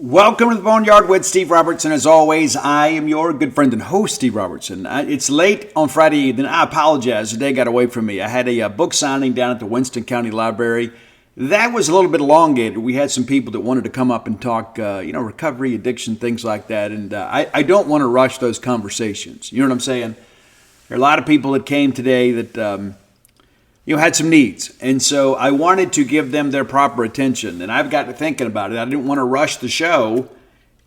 Welcome to the Boneyard with Steve Robertson. As always, I am your good friend and host, Steve Robertson. It's late on Friday evening. I apologize. The day got away from me. I had a book signing down at the Winston County Library. That was a little bit elongated. We had some people that wanted to come up and talk, recovery, addiction, things like that. And I don't want to rush those conversations. You know what I'm saying? There are a lot of people that came today that had some needs. And so I wanted to give them their proper attention. And I've got to thinking about it. I didn't want to rush the show.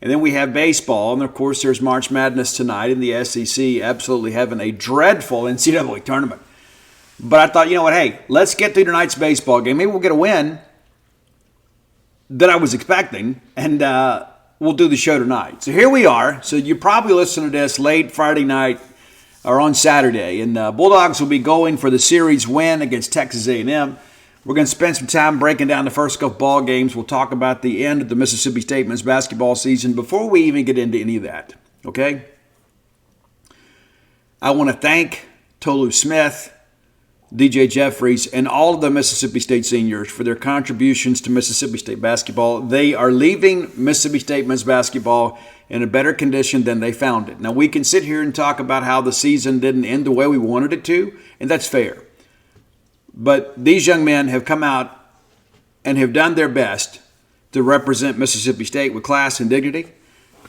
And then we have baseball. And of course, there's March Madness tonight in the SEC absolutely having a dreadful NCAA tournament. But I thought, you know what, hey, let's get through tonight's baseball game. Maybe we'll get a win that I was expecting. And we'll do the show tonight. So here we are. So you probably listen to this late Friday night or on Saturday, and Bulldogs will be going for the series win against Texas A&M. We're going to spend some time breaking down the first couple ball games. We'll talk about the end of the Mississippi State men's basketball season before we even get into any of that, okay? I want to thank Tolu Smith, DJ Jeffries, and all of the Mississippi State seniors for their contributions to Mississippi State basketball. They are leaving Mississippi State men's basketball in a better condition than they found it. Now, we can sit here and talk about how the season didn't end the way we wanted it to, and that's fair. But these young men have come out and have done their best to represent Mississippi State with class and dignity.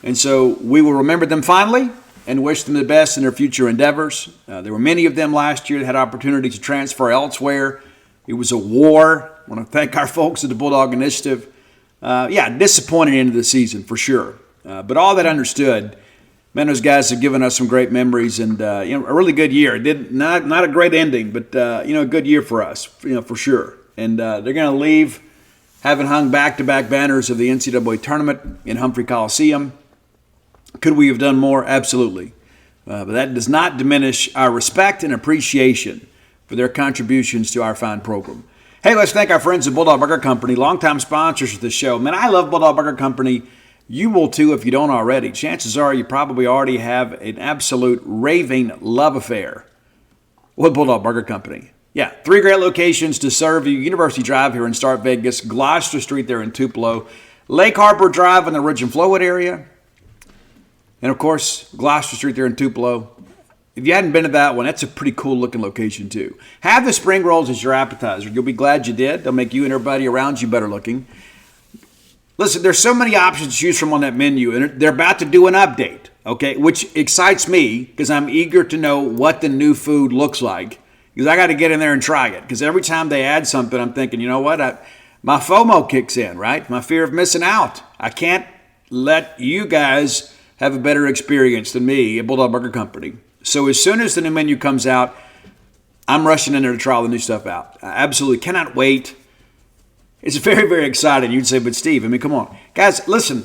And so we will remember them fondly and wish them the best in their future endeavors. There were many of them last year that had opportunity to transfer elsewhere. It was a war. I want to thank our folks at the Bulldog Initiative. Disappointing end of the season for sure. But all that understood, man, those guys have given us some great memories and a really good year. Not a great ending, but a good year for us, for sure. And they're going to leave having hung back-to-back banners of the NCAA tournament in Humphrey Coliseum. Could we have done more? Absolutely. But that does not diminish our respect and appreciation for their contributions to our fine program. Hey, let's thank our friends at Bulldog Burger Company, longtime sponsors of the show. Man, I love Bulldog Burger Company. You will too if you don't already. Chances are you probably already have an absolute raving love affair with Bulldog Burger Company. Yeah, 3 great locations to serve you. University Drive here in Start Vegas, Gloucester Street there in Tupelo, Lake Harbor Drive in the Ridge and Flowwood area, and of course, Gloucester Street there in Tupelo. If you hadn't been to that one, that's a pretty cool looking location too. Have the spring rolls as your appetizer. You'll be glad you did. They'll make you and everybody around you better looking. Listen, there's so many options to choose from on that menu, and they're about to do an update, okay, which excites me because I'm eager to know what the new food looks like because I got to get in there and try it because every time they add something, I'm thinking, you know what, my FOMO kicks in, right? My fear of missing out. I can't let you guys have a better experience than me at Bulldog Burger Company. So as soon as the new menu comes out, I'm rushing in there to try all the new stuff out. I absolutely cannot wait. It's very, very exciting. You'd say, but Steve, come on. Guys, listen,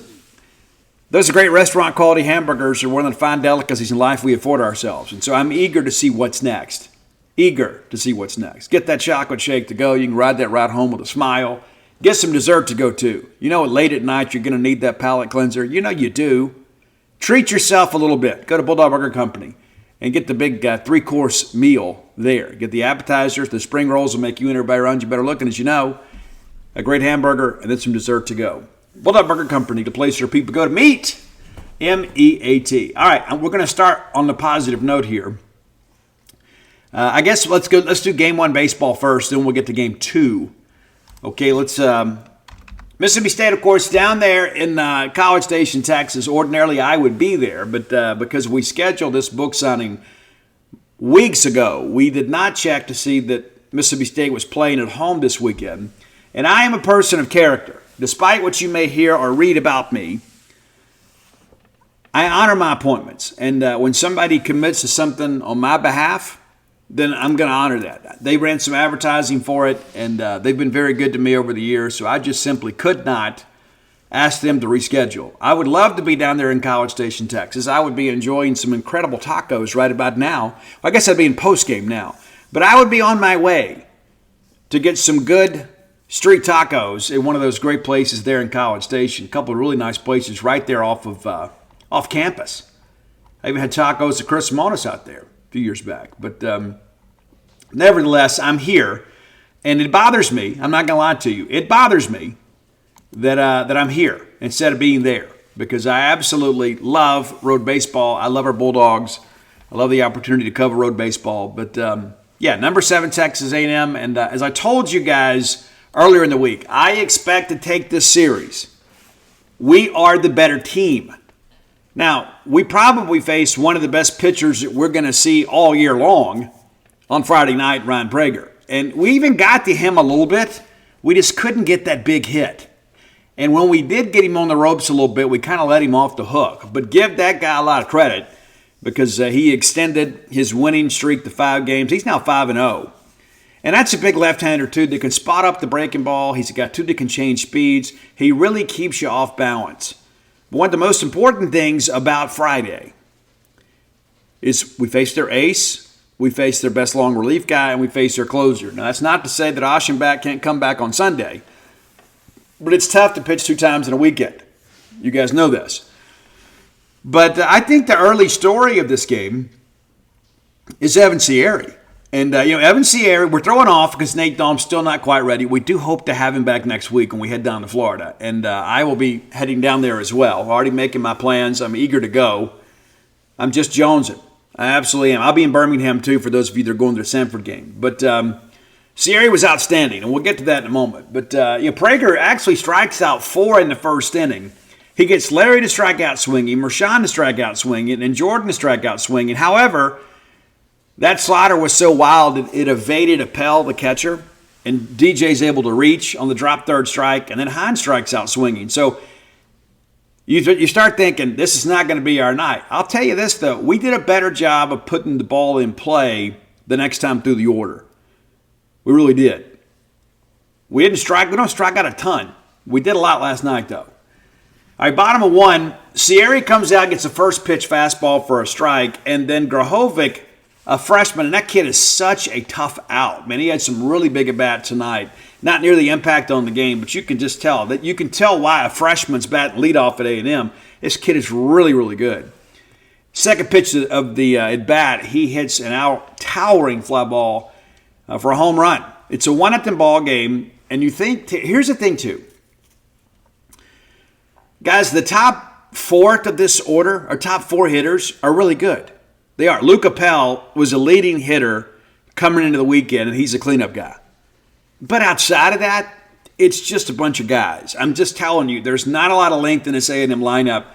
those are great restaurant quality hamburgers are one of the fine delicacies in life we afford ourselves. And so I'm eager to see what's next. Eager to see what's next. Get that chocolate shake to go. You can ride that ride home with a smile. Get some dessert to go too. You know, late at night, you're going to need that palate cleanser. You know you do. Treat yourself a little bit. Go to Bulldog Burger Company and get the big 3-course meal there. Get the appetizers. The spring rolls will make you and everybody around you better looking, as you know. A great hamburger, and then some dessert to go. Bulldog Burger Company, the place where people go to meet. M-E-A-T. All right, we're going to start on the positive note here. I guess let's do Game 1 baseball first, then we'll get to Game 2. Okay, let's Mississippi State, of course, down there in College Station, Texas. Ordinarily, I would be there, but because we scheduled this book signing weeks ago, we did not check to see that Mississippi State was playing at home this weekend. And I am a person of character. Despite what you may hear or read about me, I honor my appointments. And when somebody commits to something on my behalf, then I'm going to honor that. They ran some advertising for it, and they've been very good to me over the years, so I just simply could not ask them to reschedule. I would love to be down there in College Station, Texas. I would be enjoying some incredible tacos right about now. I guess I'd be in postgame now. But I would be on my way to get some good street tacos at one of those great places there in College Station. A couple of really nice places right there off campus. I even had tacos at Chris Monis out there a few years back. But nevertheless, I'm here, and it bothers me. I'm not going to lie to you. It bothers me that I'm here instead of being there, because I absolutely love road baseball. I love our Bulldogs. I love the opportunity to cover road baseball. But number 7 Texas A&M, and as I told you guys earlier in the week, I expect to take this series. We are the better team. Now, we probably face one of the best pitchers that we're going to see all year long on Friday night, Ryan Prager. And we even got to him a little bit. We just couldn't get that big hit. And when we did get him on the ropes a little bit, we kind of let him off the hook. But give that guy a lot of credit, because he extended his winning streak to 5 games. He's now 5-0. And that's a big left-hander, too, that can spot up the breaking ball. He's got 2 that can change speeds. He really keeps you off balance. But one of the most important things about Friday is we face their ace, we face their best long relief guy, and we face their closer. Now, that's not to say that Aschenbach can't come back on Sunday, but it's tough to pitch 2 times in a weekend. You guys know this. But I think the early story of this game is Evan Sierry. And, Evan Sierry, we're throwing off because Nate Dahl's still not quite ready. We do hope to have him back next week when we head down to Florida. And I will be heading down there as well. I'm already making my plans. I'm eager to go. I'm just jonesing. I absolutely am. I'll be in Birmingham, too, for those of you that are going to the Sanford game. But Sierry was outstanding, and we'll get to that in a moment. But Prager actually strikes out 4 in the first inning. He gets Larry to strike out swinging, Mershawn to strike out swinging, and Jordan to strike out swinging. However, that slider was so wild it evaded Appel, the catcher, and DJ's able to reach on the drop third strike, and then Hines strikes out swinging. So you start thinking, this is not going to be our night. I'll tell you this, though. We did a better job of putting the ball in play the next time through the order. We really did. We don't strike out a ton. We did a lot last night, though. All right, bottom of 1, Sierry comes out, gets a first pitch fastball for a strike, and then Grahovic, a freshman, and that kid is such a tough out. Man, he had some really big at-bats tonight. Not near the impact on the game, but you can just tell. You can tell why a freshman's batting leadoff at A&M. This kid is really, really good. Second pitch of the at-bat, he hits an out-towering fly ball for a home run. It's a 1-0 ball game, and you think, here's the thing, too. Guys, the top 4 of this order, or top 4 hitters, are really good. They are. Luke Appel was a leading hitter coming into the weekend, and he's a cleanup guy. But outside of that, it's just a bunch of guys. I'm just telling you, there's not a lot of length in this A&M lineup,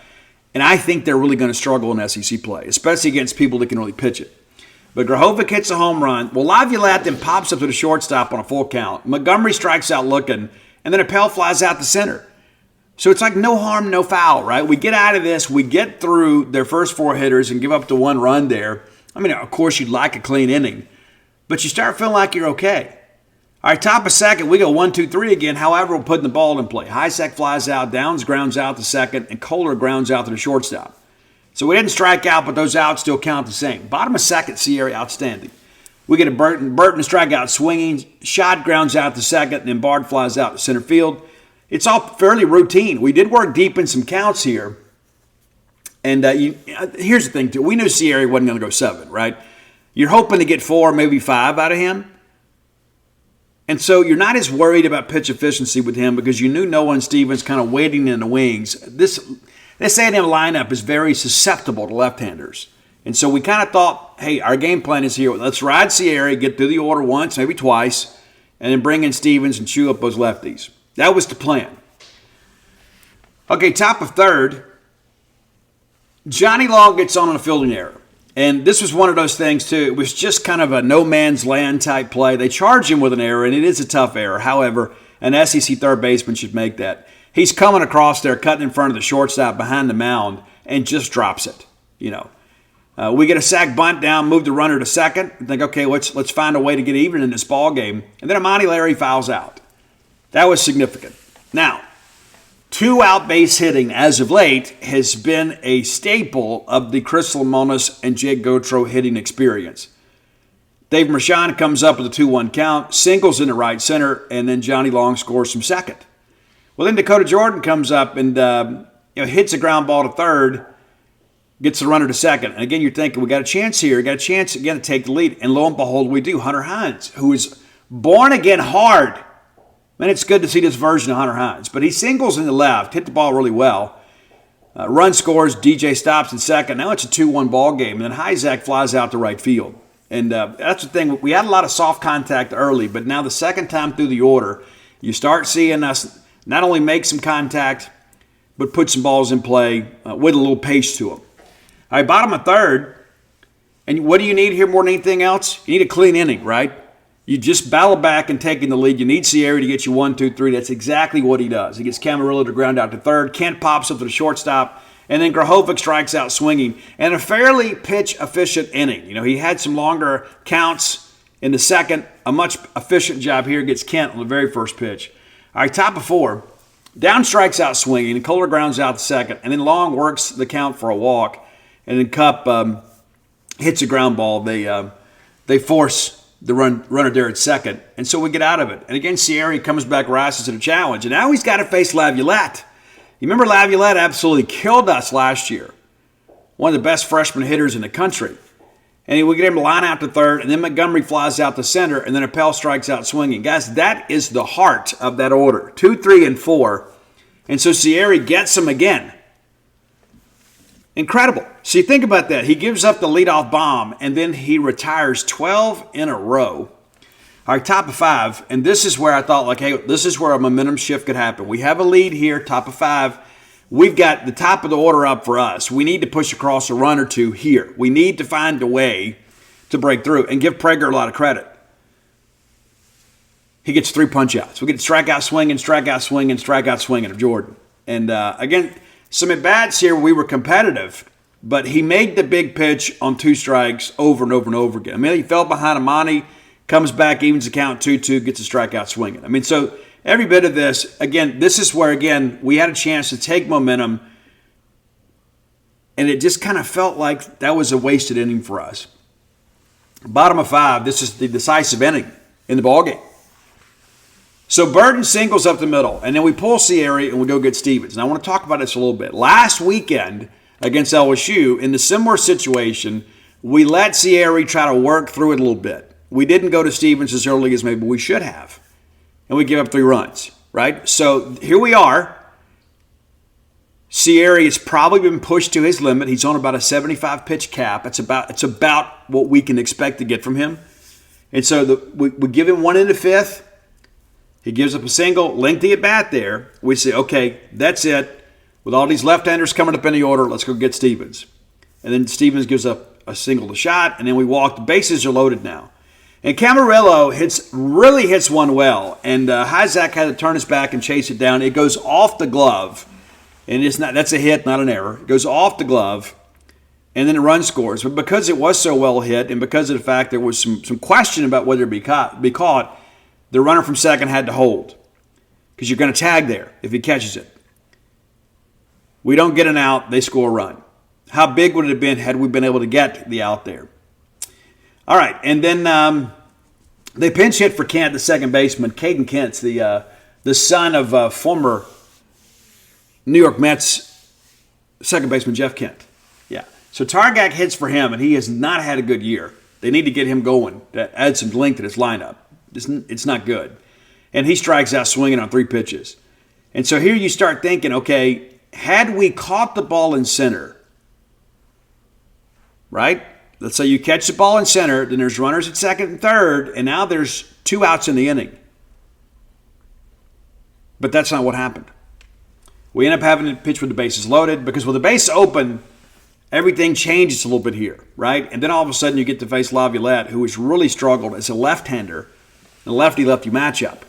and I think they're really going to struggle in SEC play, especially against people that can really pitch it. But Grahovic hits a home run. Well, Laviolette then pops up to the shortstop on a full count. Montgomery strikes out looking, and then Appel flies out to center. So it's like no harm, no foul, right? We get out of this. We get through their first 4 hitters and give up the 1 run there. I mean, of course, you'd like a clean inning, but you start feeling like you're okay. All right, top of second, we go 1, 2, 3 again. However, we're putting the ball in play. Highsack flies out, Downs grounds out to second, and Kohler grounds out to the shortstop. So we didn't strike out, but those outs still count the same. Bottom of second, Sierra, outstanding. We get a Burton strikeout swinging, Schott grounds out to second, and then Bard flies out to center field. It's all fairly routine. We did work deep in some counts here. And here's the thing, too. We knew Sierra wasn't going to go 7, right? You're hoping to get 4, maybe 5 out of him. And so you're not as worried about pitch efficiency with him because you knew Noah and Stevens kind of waiting in the wings. This A&M lineup is very susceptible to left-handers. And so we kind of thought, hey, our game plan is here. Let's ride Sierra, get through the order once, maybe twice, and then bring in Stevens and chew up those lefties. That was the plan. Okay, top of third, Johnny Long gets on a fielding error. And this was one of those things, too. It was just kind of a no man's land type play. They charge him with an error, and it is a tough error. However, an SEC third baseman should make that. He's coming across there, cutting in front of the shortstop behind the mound, and just drops it. We get a sac bunt down, move the runner to second. And think, okay, let's find a way to get even in this ball game. And then Amani Larry fouls out. That was significant. Now, 2-out base hitting as of late has been a staple of the Chris Lemonis and Jake Gautreau hitting experience. Dave Mershawn comes up with a 2-1 count, singles in the right center, and then Johnny Long scores from second. Well, then Dakota Jordan comes up and hits a ground ball to third, gets the runner to second. And again, you're thinking, we got a chance here. We got a chance again to take the lead. And lo and behold, we do. Hunter Hines, who is born again hard. Man, it's good to see this version of Hunter Hines. But he singles in the left, hit the ball really well. Run scores, DJ stops in second. Now it's a 2-1 ball game. And then Hyzak flies out to right field. And that's the thing. We had a lot of soft contact early, but now the second time through the order, you start seeing us not only make some contact, but put some balls in play with a little pace to them. All right, bottom of third. And what do you need here more than anything else? You need a clean inning, right? You just battle back and taking the lead. You need Sierra to get you 1, 2, 3. That's exactly what he does. He gets Camarillo to ground out to third. Kent pops up to the shortstop. And then Grahovic strikes out swinging. And a fairly pitch-efficient inning. You know, he had some longer counts in the second. A much efficient job here. Gets Kent on the very first pitch. All right, top of 4. Down strikes out swinging. And Kohler grounds out the second. And then Long works the count for a walk. And then Kupp hits a ground ball. They force the runner there at second. And so we get out of it. And again, Sierra comes back, rises to the challenge. And now he's got to face Laviolette. You remember Laviolette absolutely killed us last year. One of the best freshman hitters in the country. And we get him to line out to third. And then Montgomery flies out to center. And then Appel strikes out swinging. Guys, that is the heart of that order. 2, 3, and 4. And so Sierra gets him again. Incredible. See, think about that. He gives up the leadoff bomb, and then he retires 12 in a row. All right, top of 5. And this is where I thought, like, hey, this is where a momentum shift could happen. We have a lead here, top of 5. We've got the top of the order up for us. We need to push across a run or two here. We need to find a way to break through and give Prager a lot of credit. He gets 3 punch-outs. We get strikeout swinging, strikeout swinging, strikeout swinging of Jordan. And again, some at-bats here we were competitive, but he made the big pitch on 2 strikes over and over and over again. I mean, he fell behind Amani, comes back, evens the count 2-2, gets a strikeout swinging. I mean, so every bit of this, again, this is where, again, we had a chance to take momentum, and it just kind of felt like that was a wasted inning for us. Bottom of 5, this is the decisive inning in the ballgame. So Burton singles up the middle, and then we pull Sierra and we go get Stevens. And I want to talk about this a little bit. Last weekend against LSU, in the similar situation, we let Sierra try to work through it a little bit. We didn't go to Stevens as early as maybe we should have. And we give up 3 runs, right? So here we are. Sierra has probably been pushed to his limit. He's on about a 75 pitch cap. It's about what we can expect to get from him. And so we give him 1 in the 5th. He gives up a single, lengthy at bat there. We say, okay, that's it. With all these left-handers coming up in the order, let's go get Stevens. And then Stevens gives up a single to shot, and then we walk. The bases are loaded now. And Camarillo really hits one well, and Hyzak had to turn his back and chase it down. It goes off the glove, and that's a hit, not an error. It goes off the glove, and then the run scores. But because it was so well hit, and because of the fact there was some question about whether it be caught, the runner from second had to hold because you're going to tag there if he catches it. We don't get an out. They score a run. How big would it have been had we been able to get the out there? All right, and then they pinch hit for Kent, the second baseman. Caden Kent's the son of former New York Mets second baseman Jeff Kent. Yeah. So Targak hits for him, and he has not had a good year. They need to get him going to add some length to his lineup. It's not good. And he strikes out swinging on 3 pitches. And so here you start thinking, okay, had we caught the ball in center, right? Let's say you catch the ball in center, then there's runners at second and third, and now there's 2 outs in the inning. But that's not what happened. We end up having to pitch with the bases loaded because with the base open, everything changes a little bit here, right? And then all of a sudden you get to face Laviolette, who has really struggled as a left-hander, the lefty-lefty matchup.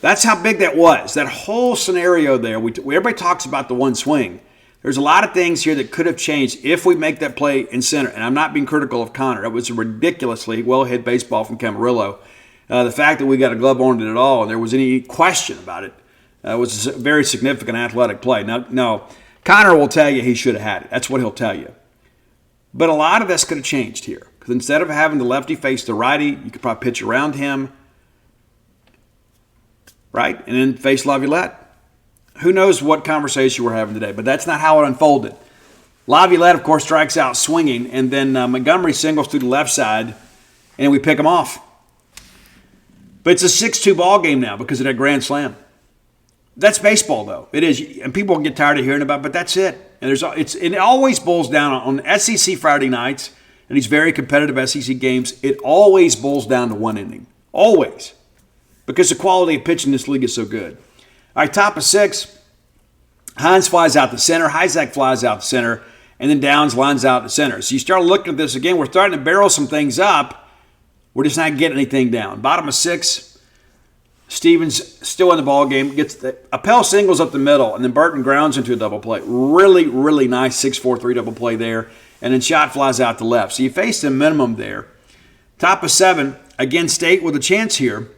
That's how big that was. That whole scenario there, everybody talks about the one swing. There's a lot of things here that could have changed if we make that play in center. And I'm not being critical of Connor. That was a ridiculously well-hit baseball from Camarillo. The fact that we got a glove on it at all and there was any question about it was a very significant athletic play. Now, Connor will tell you he should have had it. That's what he'll tell you. But a lot of this could have changed here. Because instead of having the lefty face the righty, you could probably pitch around him. Right? And then face Laviolette. Who knows what conversation we're having today, but that's not how it unfolded. Laviolette, of course, strikes out swinging, and then Montgomery singles through the left side, and we pick him off. But it's a 6-2 ball game now because of that grand slam. That's baseball, though. It is, and people get tired of hearing about it, but that's it. And it always boils down on SEC Friday nights, and these very competitive SEC games, it always boils down to one inning. Always. Because the quality of pitching in this league is so good. All right, top of 6. Hines flies out the center. Hyzak flies out the center. And then Downs lines out the center. So you start looking at this again. We're starting to barrel some things up. We're just not getting anything down. Bottom of 6. Stevens still in the ball game. Appel singles up the middle, and then Burton grounds into a double play. Really, really nice 6-4-3 double play there. And then shot flies out to left. So you face the minimum there. Top of 7. Again, State with a chance here.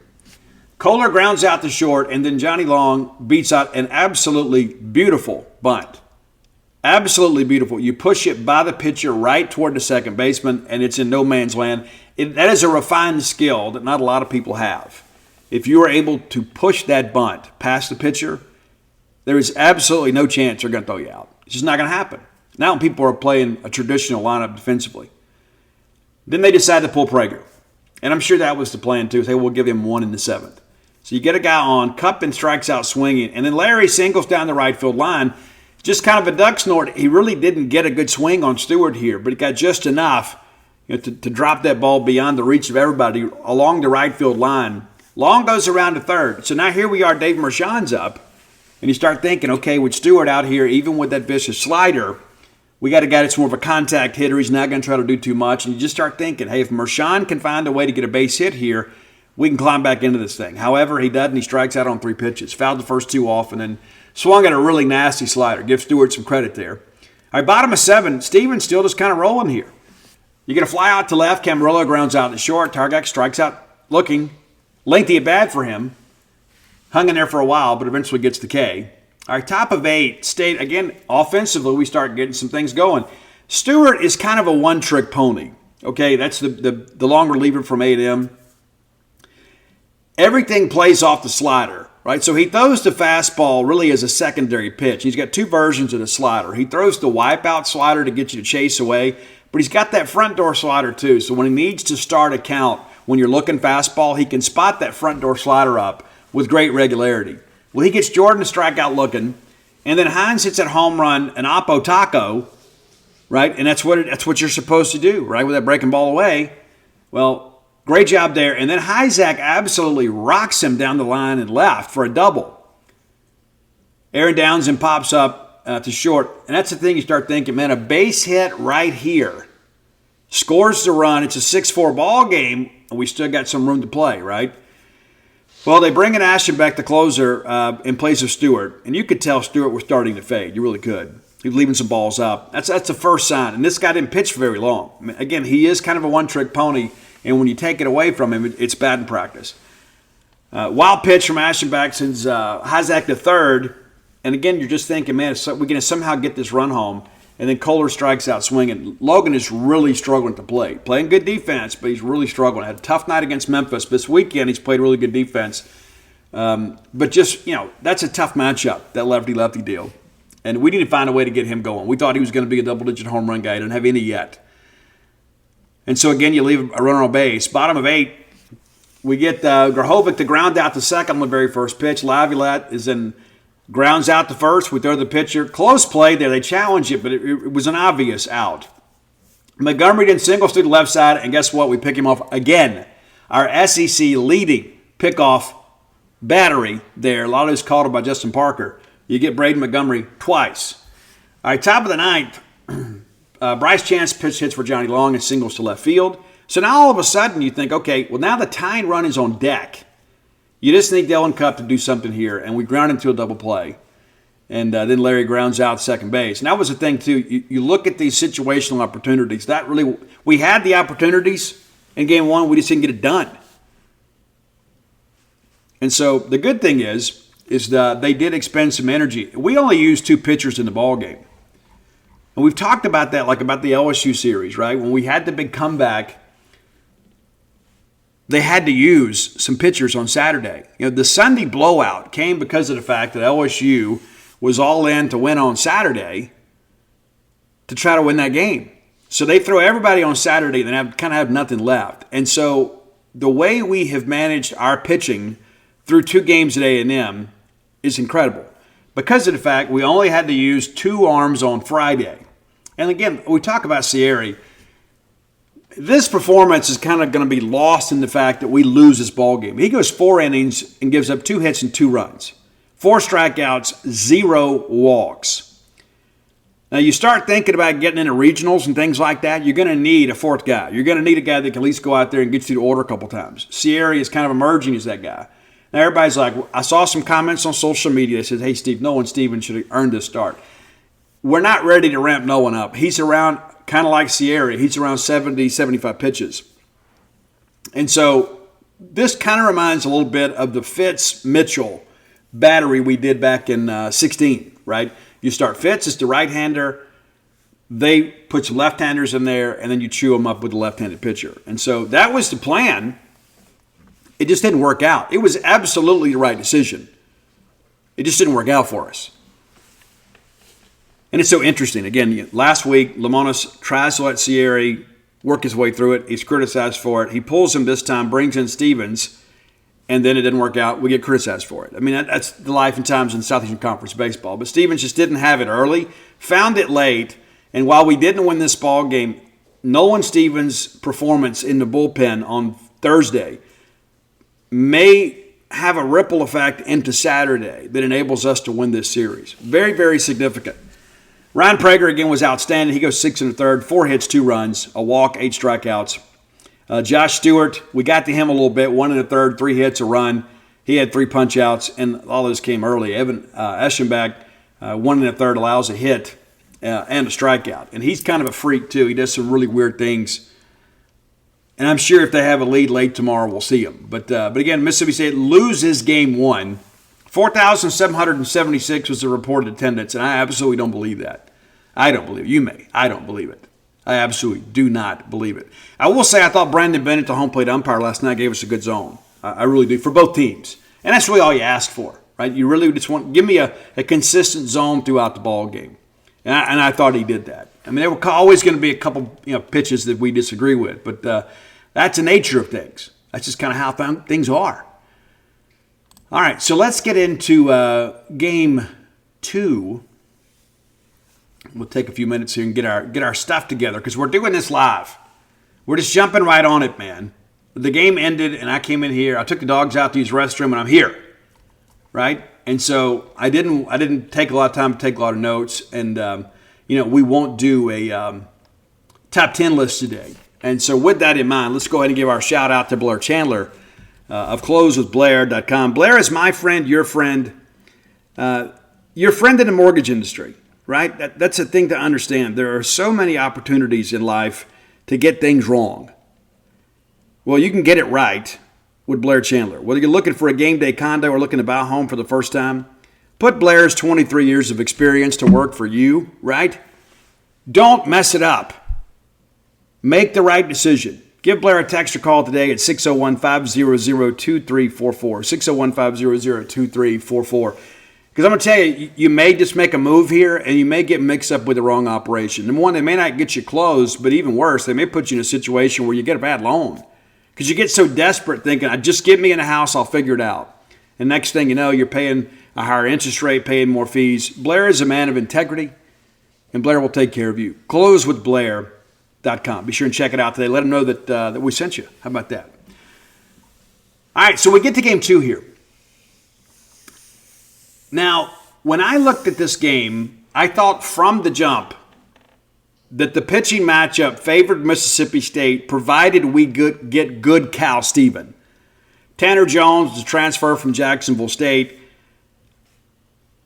Kohler grounds out to short, and then Johnny Long beats out an absolutely beautiful bunt. Absolutely beautiful. You push it by the pitcher right toward the second baseman, and it's in no man's land. That is a refined skill that not a lot of people have. If you are able to push that bunt past the pitcher, there is absolutely no chance they're going to throw you out. It's just not going to happen. Now people are playing a traditional lineup defensively. Then they decide to pull Prager. And I'm sure that was the plan too. Say, we'll give him 1 in the 7th. So you get a guy on, Cuppin strikes out swinging, and then Larry singles down the right field line. Just kind of a duck snort. He really didn't get a good swing on Stewart here, but he got just enough to drop that ball beyond the reach of everybody along the right field line. Long goes around to third. So now here we are, Dave Mershon's up, and you start thinking, okay, with Stewart out here, even with that vicious slider, we got a guy that's more of a contact hitter. He's not going to try to do too much. And you just start thinking, hey, if Mershon can find a way to get a base hit here, we can climb back into this thing. However, he doesn't. He strikes out on 3 pitches. Fouled the first 2 off and then swung at a really nasty slider. Give Stewart some credit there. All right, bottom of 7. Stevens still just kind of rolling here. You get a fly out to left. Camarillo grounds out to short. Targak strikes out looking. Lengthy at bat for him. Hung in there for a while, but eventually gets the K. All right, top of 8. State, again, offensively, we start getting some things going. Stewart is kind of a one-trick pony. Okay, that's the long reliever from A&M. Everything plays off the slider, right? So he throws the fastball really as a secondary pitch. He's got 2 versions of the slider. He throws the wipeout slider to get you to chase away, but he's got that front door slider too. So when he needs to start a count, when you're looking fastball, he can spot that front door slider up with great regularity. Well, he gets Jordan to strike out looking, and then Hines hits that home run, an oppo taco, right? And that's what you're supposed to do, right? With that breaking ball away. Well, great job there. And then Hyzak absolutely rocks him down the line and left for a double. Aaron Downs and pops up to short. And that's the thing you start thinking, man, a base hit right here. Scores the run. It's a 6-4 ball game, and we still got some room to play, right? Well, they bring in Aschenbeck, the closer, in place of Stewart. And you could tell Stewart was starting to fade. You really could. He was leaving some balls up. That's the first sign. And this guy didn't pitch for very long. I mean, again, he is kind of a one-trick pony. And when you take it away from him, it's bad in practice. Wild pitch from Aschenbeck sends Hyzak to third. And again, you're just thinking, man, we're going to somehow get this run home. And then Kohler strikes out swinging. Logan is really struggling to play. Playing good defense, but he's really struggling. Had a tough night against Memphis. This weekend, he's played really good defense. But just, that's a tough matchup, that lefty-lefty deal. And we need to find a way to get him going. We thought he was going to be a double-digit home run guy. He doesn't have any yet. And so, again, you leave a runner on base. Bottom of 8, we get Grahovic to ground out to second on the very first pitch. Laviolette is in, grounds out to first. We throw the pitcher. Close play there. They challenge it, but it was an obvious out. Montgomery then singles to the left side, and guess what? We pick him off again. Our SEC leading pickoff battery there. A lot of those called by Justin Parker. You get Braden Montgomery twice. All right, top of the 9th. Bryce Chance pitch hits for Johnny Long and singles to left field. So now all of a sudden you think, okay, well now the tying run is on deck. You just need Dylan Cupp to do something here, and we ground into a double play. And then Larry grounds out second base. And that was the thing too. You look at these situational opportunities. That really, we had the opportunities in game 1. We just didn't get it done. And so the good thing is that they did expend some energy. We only used 2 pitchers in the ball game. And we've talked about that, like about the LSU series, right? When we had the big comeback, they had to use some pitchers on Saturday. The Sunday blowout came because of the fact that LSU was all in to win on Saturday to try to win that game. So they throw everybody on Saturday and kind of have nothing left. And so the way we have managed our pitching through 2 games at A&M is incredible. Because of the fact we only had to use 2 arms on Friday. And again, we talk about Sierra. This performance is kind of going to be lost in the fact that we lose this ball game. He goes 4 innings and gives up 2 hits and 2 runs. 4 strikeouts, 0 walks. Now, you start thinking about getting into regionals and things like that, you're going to need a 4th guy. You're going to need a guy that can at least go out there and get you to order a couple times. Sierra is kind of emerging as that guy. Now, everybody's like, I saw some comments on social media that says, hey, Steve, Nolan Stevens should have earned this start. We're not ready to ramp Nolan up. He's around, kind of like Sierra, he's around 70, 75 pitches. And so this kind of reminds a little bit of the Fitz-Mitchell battery we did back in 16, right? You start Fitz as the right-hander. They put some left-handers in there, and then you chew them up with the left-handed pitcher. And so that was the plan. It just didn't work out. It was absolutely the right decision. It just didn't work out for us. And it's so interesting. Again, last week, Lemonis tries to let Sierra work his way through it. He's criticized for it. He pulls him this time, brings in Stevens, and then it didn't work out. We get criticized for it. I mean, that's the life and times in Southeastern Conference baseball. But Stevens just didn't have it early, found it late, and while we didn't win this ball game, Nolan Stevens' performance in the bullpen on Thursday may have a ripple effect into Saturday that enables us to win this series. Very, very significant. Ryan Prager, again, was outstanding. He goes 6 1/3, 4 hits, 2 runs, a walk, 8 strikeouts. Josh Stewart, we got to him a little bit, 1 1/3, 3 hits, a run. He had 3 punch-outs, and all this came early. Evan Eschenbach, 1 1/3, allows a hit and a strikeout. And he's kind of a freak, too. He does some really weird things. And I'm sure if they have a lead late tomorrow, we'll see him. But again, Mississippi State loses game 1. 4,776 was the reported attendance, and I absolutely don't believe that. I don't believe it. You may. I don't believe it. I absolutely do not believe it. I will say I thought Brandon Bennett, the home plate umpire last night, gave us a good zone. I really do, for both teams. And that's really all you ask for, right? You really just want, give me a consistent zone throughout the ball game. And I thought he did that. I mean, there were always going to be a couple pitches that we disagree with, but that's the nature of things. That's just kind of how things are. All right, so let's get into game 2. We'll take a few minutes here and get our stuff together because we're doing this live. We're just jumping right on it, man. The game ended, and I came in here. I took the dogs out to use the restroom, and I'm here, right? And so I didn't take a lot of time to take a lot of notes, and we won't do a top 10 list today. And so with that in mind, let's go ahead and give our shout out to Blair Chandler of closewithblair.com. Blair is my friend, your friend in the mortgage industry. Right? That's a thing to understand. There are so many opportunities in life to get things wrong. Well, you can get it right with Blair Chandler. Whether you're looking for a game day condo or looking to buy a home for the first time, put Blair's 23 years of experience to work for you, right? Don't mess it up. Make the right decision. Give Blair a text or call today at 601-500-2344, 601-500-2344. Because I'm going to tell you, you may just make a move here and you may get mixed up with the wrong operation. Number one, they may not get you closed, but even worse, they may put you in a situation where you get a bad loan. Because you get so desperate thinking, just get me in a house, I'll figure it out. And next thing you know, you're paying a higher interest rate, paying more fees. Blair is a man of integrity, and Blair will take care of you. Closewithblair.com. Be sure and check it out today. Let them know that we sent you. How about that? All right, so we get to game 2 here. Now, when I looked at this game, I thought from the jump that the pitching matchup favored Mississippi State, provided we get good Cal Steven. Tanner Jones, the transfer from Jacksonville State.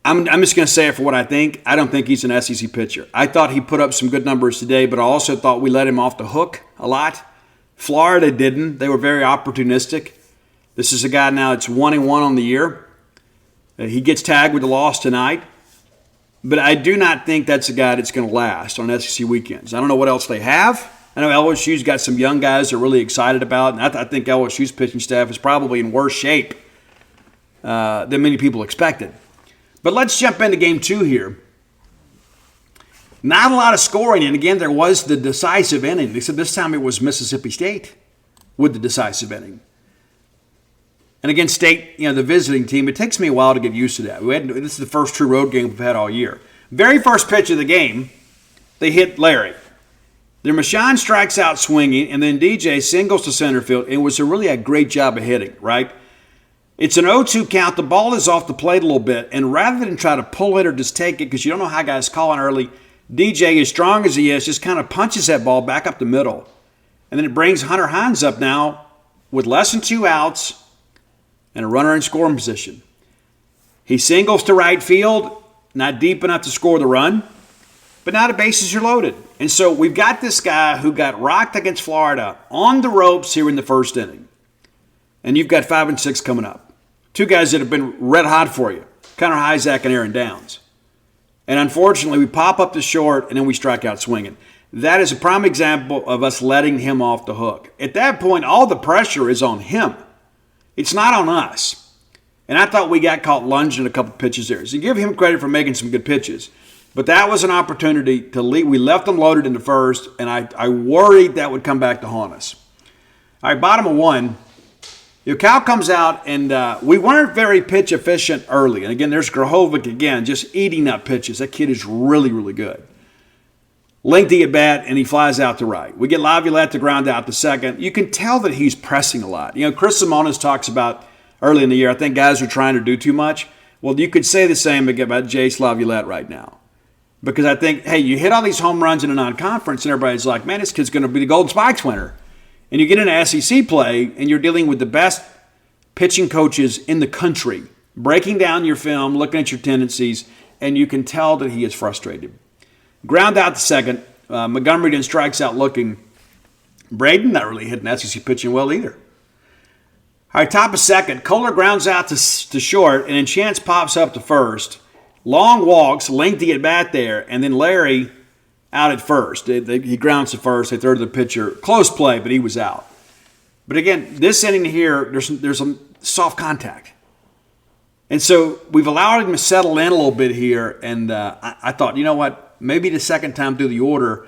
I'm just going to say it for what I think. I don't think he's an SEC pitcher. I thought he put up some good numbers today, but I also thought we let him off the hook a lot. Florida didn't. They were very opportunistic. This is a guy now that's 1-1 on the year. He gets tagged with a loss tonight. But I do not think that's a guy that's going to last on SEC weekends. I don't know what else they have. I know LSU's got some young guys they're really excited about. And I think LSU's pitching staff is probably in worse shape than many people expected. But let's jump into game 2 here. Not a lot of scoring. And again, there was the decisive inning. Except this time it was Mississippi State with the decisive inning. And against State, the visiting team, it takes me a while to get used to that. This is the first true road game we've had all year. Very first pitch of the game, they hit Larry. Then Mashawn strikes out swinging, and then DJ singles to center field. It was really a great job of hitting, right? It's an 0-2 count. The ball is off the plate a little bit, and rather than try to pull it or just take it, because you don't know how guys call it early, DJ, as strong as he is, just kind of punches that ball back up the middle. And then it brings Hunter Hines up now with less than 2 outs and a runner in scoring position. He singles to right field, not deep enough to score the run, but now the bases are loaded. And so we've got this guy who got rocked against Florida on the ropes here in the first inning. And you've got 5 and 6 coming up. 2 guys that have been red hot for you, Connor Hyzak and Aaron Downs. And unfortunately, we pop up the short and then we strike out swinging. That is a prime example of us letting him off the hook. At that point, all the pressure is on him. It's not on us. And I thought we got caught lunging a couple pitches there. So give him credit for making some good pitches. But that was an opportunity to lead. We left them loaded in the first, and I worried that would come back to haunt us. All right, bottom of 1. Cal comes out, and we weren't very pitch efficient early. And again, there's Grahovic again, just eating up pitches. That kid is really, really good. Lengthy at bat, and he flies out to right. We get Laviolette to ground out to second. You can tell that he's pressing a lot. Chris Simonis talks about early in the year, I think guys are trying to do too much. Well, you could say the same about Jace Laviolette right now. Because I think, hey, you hit all these home runs in a non-conference, and everybody's like, man, this kid's going to be the Golden Spikes winner. And you get into SEC play, and you're dealing with the best pitching coaches in the country, breaking down your film, looking at your tendencies, and you can tell that he is frustrated. Ground out to second. Montgomery then strikes out looking. Braden not really hitting SEC pitching well either. All right, top of second. Kohler grounds out to short, and then Chance pops up to first. Long walks, lengthy at bat there, and then Larry out at first. He grounds to first. They throw to the pitcher. Close play, but he was out. But again, this inning here, there's some soft contact. And so we've allowed him to settle in a little bit here, and I thought, you know what? Maybe the second time through the order,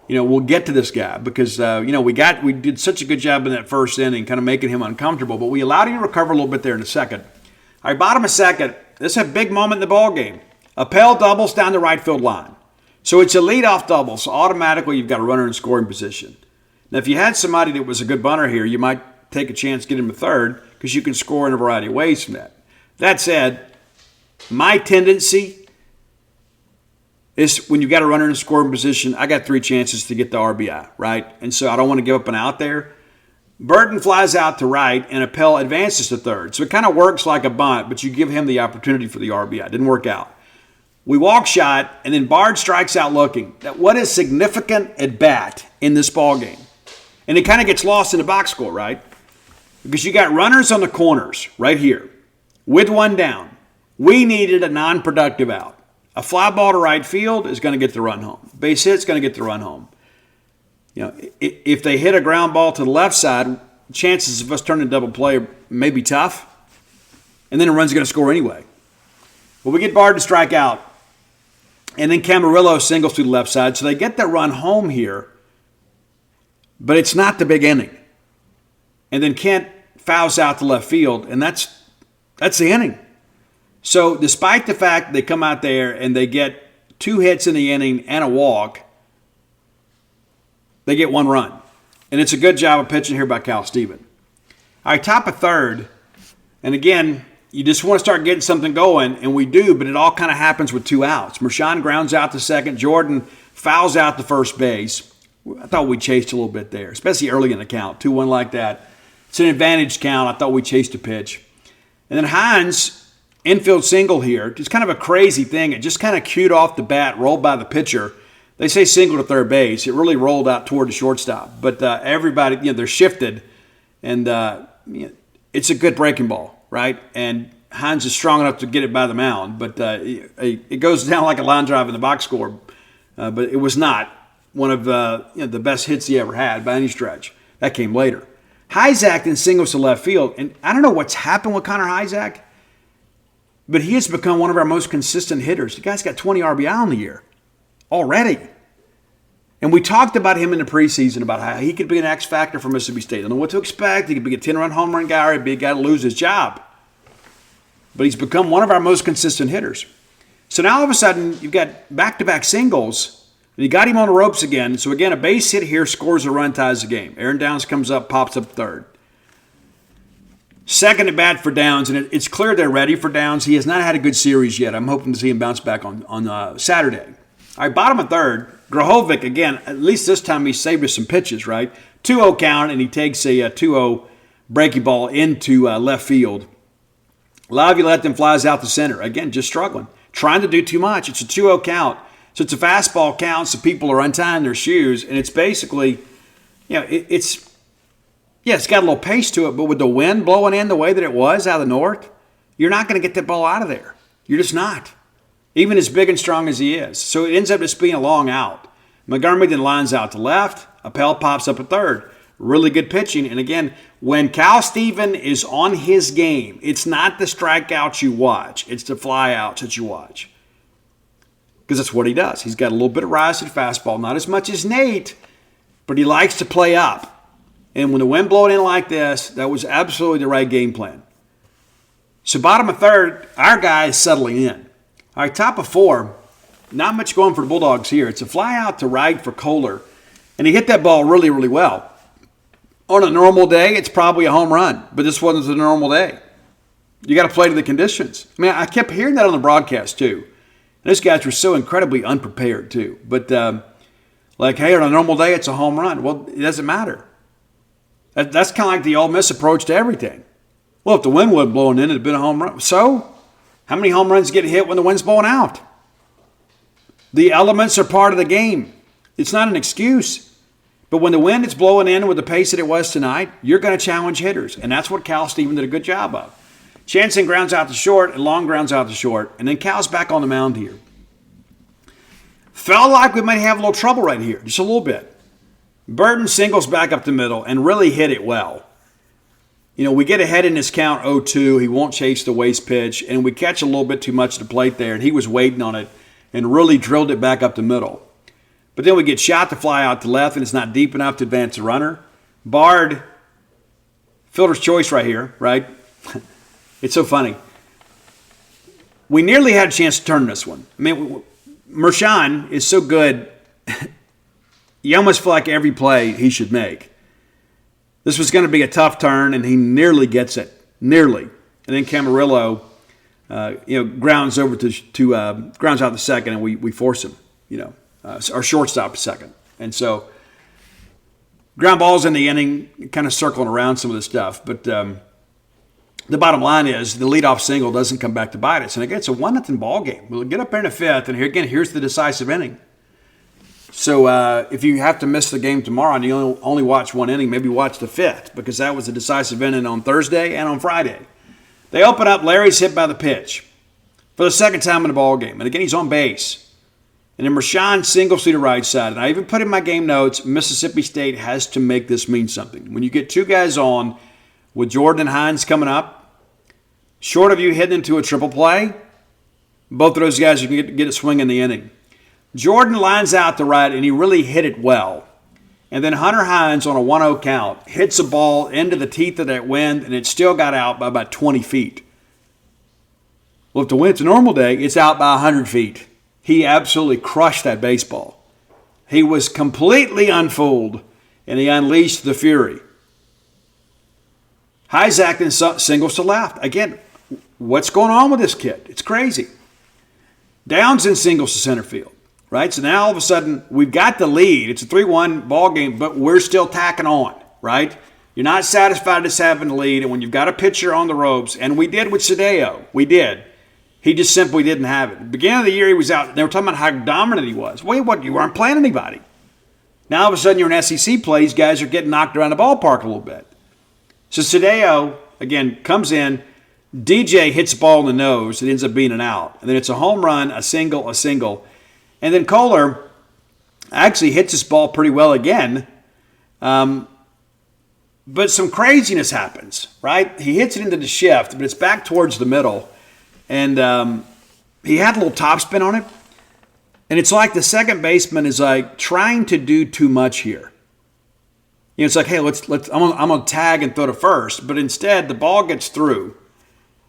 we'll get to this guy because, we did such a good job in that first inning, kind of making him uncomfortable, but we allowed him to recover a little bit there in the second. All right, bottom of second, this is a big moment in the ball game. Appel doubles down the right field line. So it's a leadoff double, so automatically you've got a runner in scoring position. Now, if you had somebody that was a good bunter here, you might take a chance to get him a third because you can score in a variety of ways from that. That said, my tendency is when you got a runner in scoring position, I got 3 chances to get the RBI, right? And so I don't want to give up an out there. Burton flies out to right, and Appel advances to third. So it kind of works like a bunt, but you give him the opportunity for the RBI. Didn't work out. We walk shot, and then Bard strikes out looking. What is significant at bat in this ball game? And it kind of gets lost in the box score, right? Because you got runners on the corners right here with 1 down. We needed a non-productive out. A fly ball to right field is going to get the run home. Base hit's going to get the run home. If they hit a ground ball to the left side, chances of us turning double play may be tough. And then the run's going to score anyway. Well, we get Bard to strike out. And then Camarillo singles to the left side. So they get the run home here. But it's not the big inning. And then Kent fouls out to left field. And that's the inning. So despite the fact they come out there and they get 2 hits in the inning and a walk, they get 1 run. And it's a good job of pitching here by Cal Steven. All right, top of third. And again, you just want to start getting something going, and we do, but it all kind of happens with 2 outs. Mershon grounds out to second. Jordan fouls out to first base. I thought we chased a little bit there, especially early in the count. 2-1 like that. It's an advantage count. I thought we chased a pitch. And then Hines, infield single here. Just kind of a crazy thing. It just kind of cued off the bat, rolled by the pitcher. They say single to third base. It really rolled out toward the shortstop. But everybody, they're shifted. And it's a good breaking ball, right? And Hines is strong enough to get it by the mound. But it goes down like a line drive in the box score. But it was not one of the best hits he ever had by any stretch. That came later. Hyzak then singles to left field. And I don't know what's happened with Connor Hyzak, but he has become one of our most consistent hitters. The guy's got 20 RBI on the year already. And we talked about him in the preseason about how he could be an X factor for Mississippi State. I don't know what to expect. He could be a 10-run home run guy, or he'd be a guy to lose his job. But he's become one of our most consistent hitters. So now all of a sudden, you've got back-to-back singles, and you got him on the ropes again. So again, a base hit here scores a run, ties the game. Aaron Downs comes up, pops up third. Second at bat for Downs, and it's clear they're ready for Downs. He has not had a good series yet. I'm hoping to see him bounce back on Saturday. All right, bottom of third, Grahovic, again, at least this time he saved us some pitches, right? 2-0 count, and he takes a 2-0 breaking ball into left field. Laviolette flies out the center. Again, just struggling. Trying to do too much. It's a 2-0 count. So it's a fastball count, so people are untying their shoes. And it's basically, it's got a little pace to it, but with the wind blowing in the way that it was out of the north, you're not going to get that ball out of there. You're just not. Even as big and strong as he is. So it ends up just being a long out. Montgomery then lines out to left. Appel pops up at third. Really good pitching. And again, when Cal Steven is on his game, it's not the strikeouts you watch. It's the flyouts that you watch. Because that's what he does. He's got a little bit of rise to the fastball. Not as much as Nate, but he likes to play up. And when the wind blowing in like this, that was absolutely the right game plan. So bottom of third, our guy is settling in. All right, top of four, not much going for the Bulldogs here. It's a fly out to right for Kohler. And he hit that ball really, really well. On a normal day, it's probably a home run, but this wasn't a normal day. You got to play to the conditions. I mean, I kept hearing that on the broadcast too. And those guys were so incredibly unprepared too. But hey, on a normal day, it's a home run. Well, it doesn't matter. That's kind of like the Ole Miss approach to everything. Well, if the wind wasn't blowing in, it'd been a home run. So, how many home runs get hit when the wind's blowing out? The elements are part of the game. It's not an excuse. But when the wind is blowing in with the pace that it was tonight, you're going to challenge hitters. And that's what Cal Steven did a good job of. Chanson grounds out to short, and Long grounds out to short. And then Cal's back on the mound here. Felt like we might have a little trouble right here, just a little bit. Burton singles back up the middle and really hit it well. We get ahead in this count 0-2. He won't chase the waste pitch, and we catch a little bit too much to the plate there, and he was waiting on it and really drilled it back up the middle. But then we get shot to fly out to left, and it's not deep enough to advance the runner. Bard, fielder's choice right here, right? It's so funny. We nearly had a chance to turn this one. I mean, Mershon is so good, you almost feel like every play he should make. This was going to be a tough turn, and he nearly gets it. Nearly. And then Camarillo, grounds over to grounds out the second, and we force him, our shortstop second. And so ground balls in the inning, kind of circling around some of this stuff. But the bottom line is the leadoff single doesn't come back to bite us. And again, it's a 1-0 ball game. We'll get up there in the fifth, and here's the decisive inning. So if you have to miss the game tomorrow and you only watch one inning, maybe watch the fifth, because that was the decisive inning on Thursday and on Friday. They open up, Larry's hit by the pitch for the second time in the ball game. And again, he's on base. And then Mershon singles to the right side. And I even put in my game notes, Mississippi State has to make this mean something. When you get two guys on with Jordan and Hines coming up, short of you hitting into a triple play, both of those guys are going to get a swing in the inning. Jordan lines out to right, and he really hit it well. And then Hunter Hines on a 1-0 count hits a ball into the teeth of that wind, and it still got out by about 20 feet. Well, if the wind's a normal day, it's out by 100 feet. He absolutely crushed that baseball. He was completely unfooled, and he unleashed the fury. Hyzak then singles to left. Again, what's going on with this kid? It's crazy. Downs then singles to center field. Right? So now all of a sudden we've got the lead. It's a 3-1 ball game, but we're still tacking on, right? You're not satisfied just having the lead, and when you've got a pitcher on the ropes, and we did with Cedillo, we did. He just simply didn't have it. At the beginning of the year, he was out. They were talking about how dominant he was. Well, what? You weren't playing anybody. Now all of a sudden you're in SEC play. These guys are getting knocked around the ballpark a little bit. So Cedillo, again, comes in. DJ hits the ball in the nose. It ends up being an out. And then it's a home run, a single. And then Kohler actually hits this ball pretty well again. But some craziness happens, right? He hits it into the shift, but it's back towards the middle. And he had a little topspin on it. And it's like the second baseman is like trying to do too much here. You know, it's like, hey, I'm gonna tag and throw to first, but instead the ball gets through,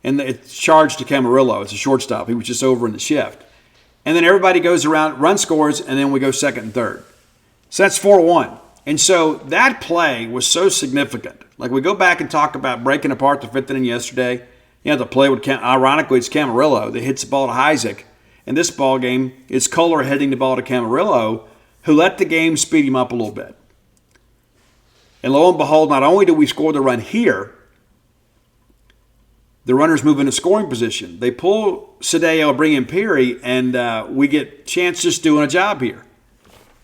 and it's charged to Camarillo. It's a shortstop. He was just over in the shift, and then everybody goes around, run scores, and then we go second and third. So that's 4-1. And so that play was so significant. Like, we go back and talk about breaking apart the fifth inning yesterday. You know, the play would count. Ironically, it's Camarillo that hits the ball to Isaac. In this ball game, it's Kohler hitting the ball to Camarillo, who let the game speed him up a little bit. And lo and behold, not only do we score the run here, the runners move into scoring position. They pull Sadeo, bring in Peary, and we get Chance just doing a job here.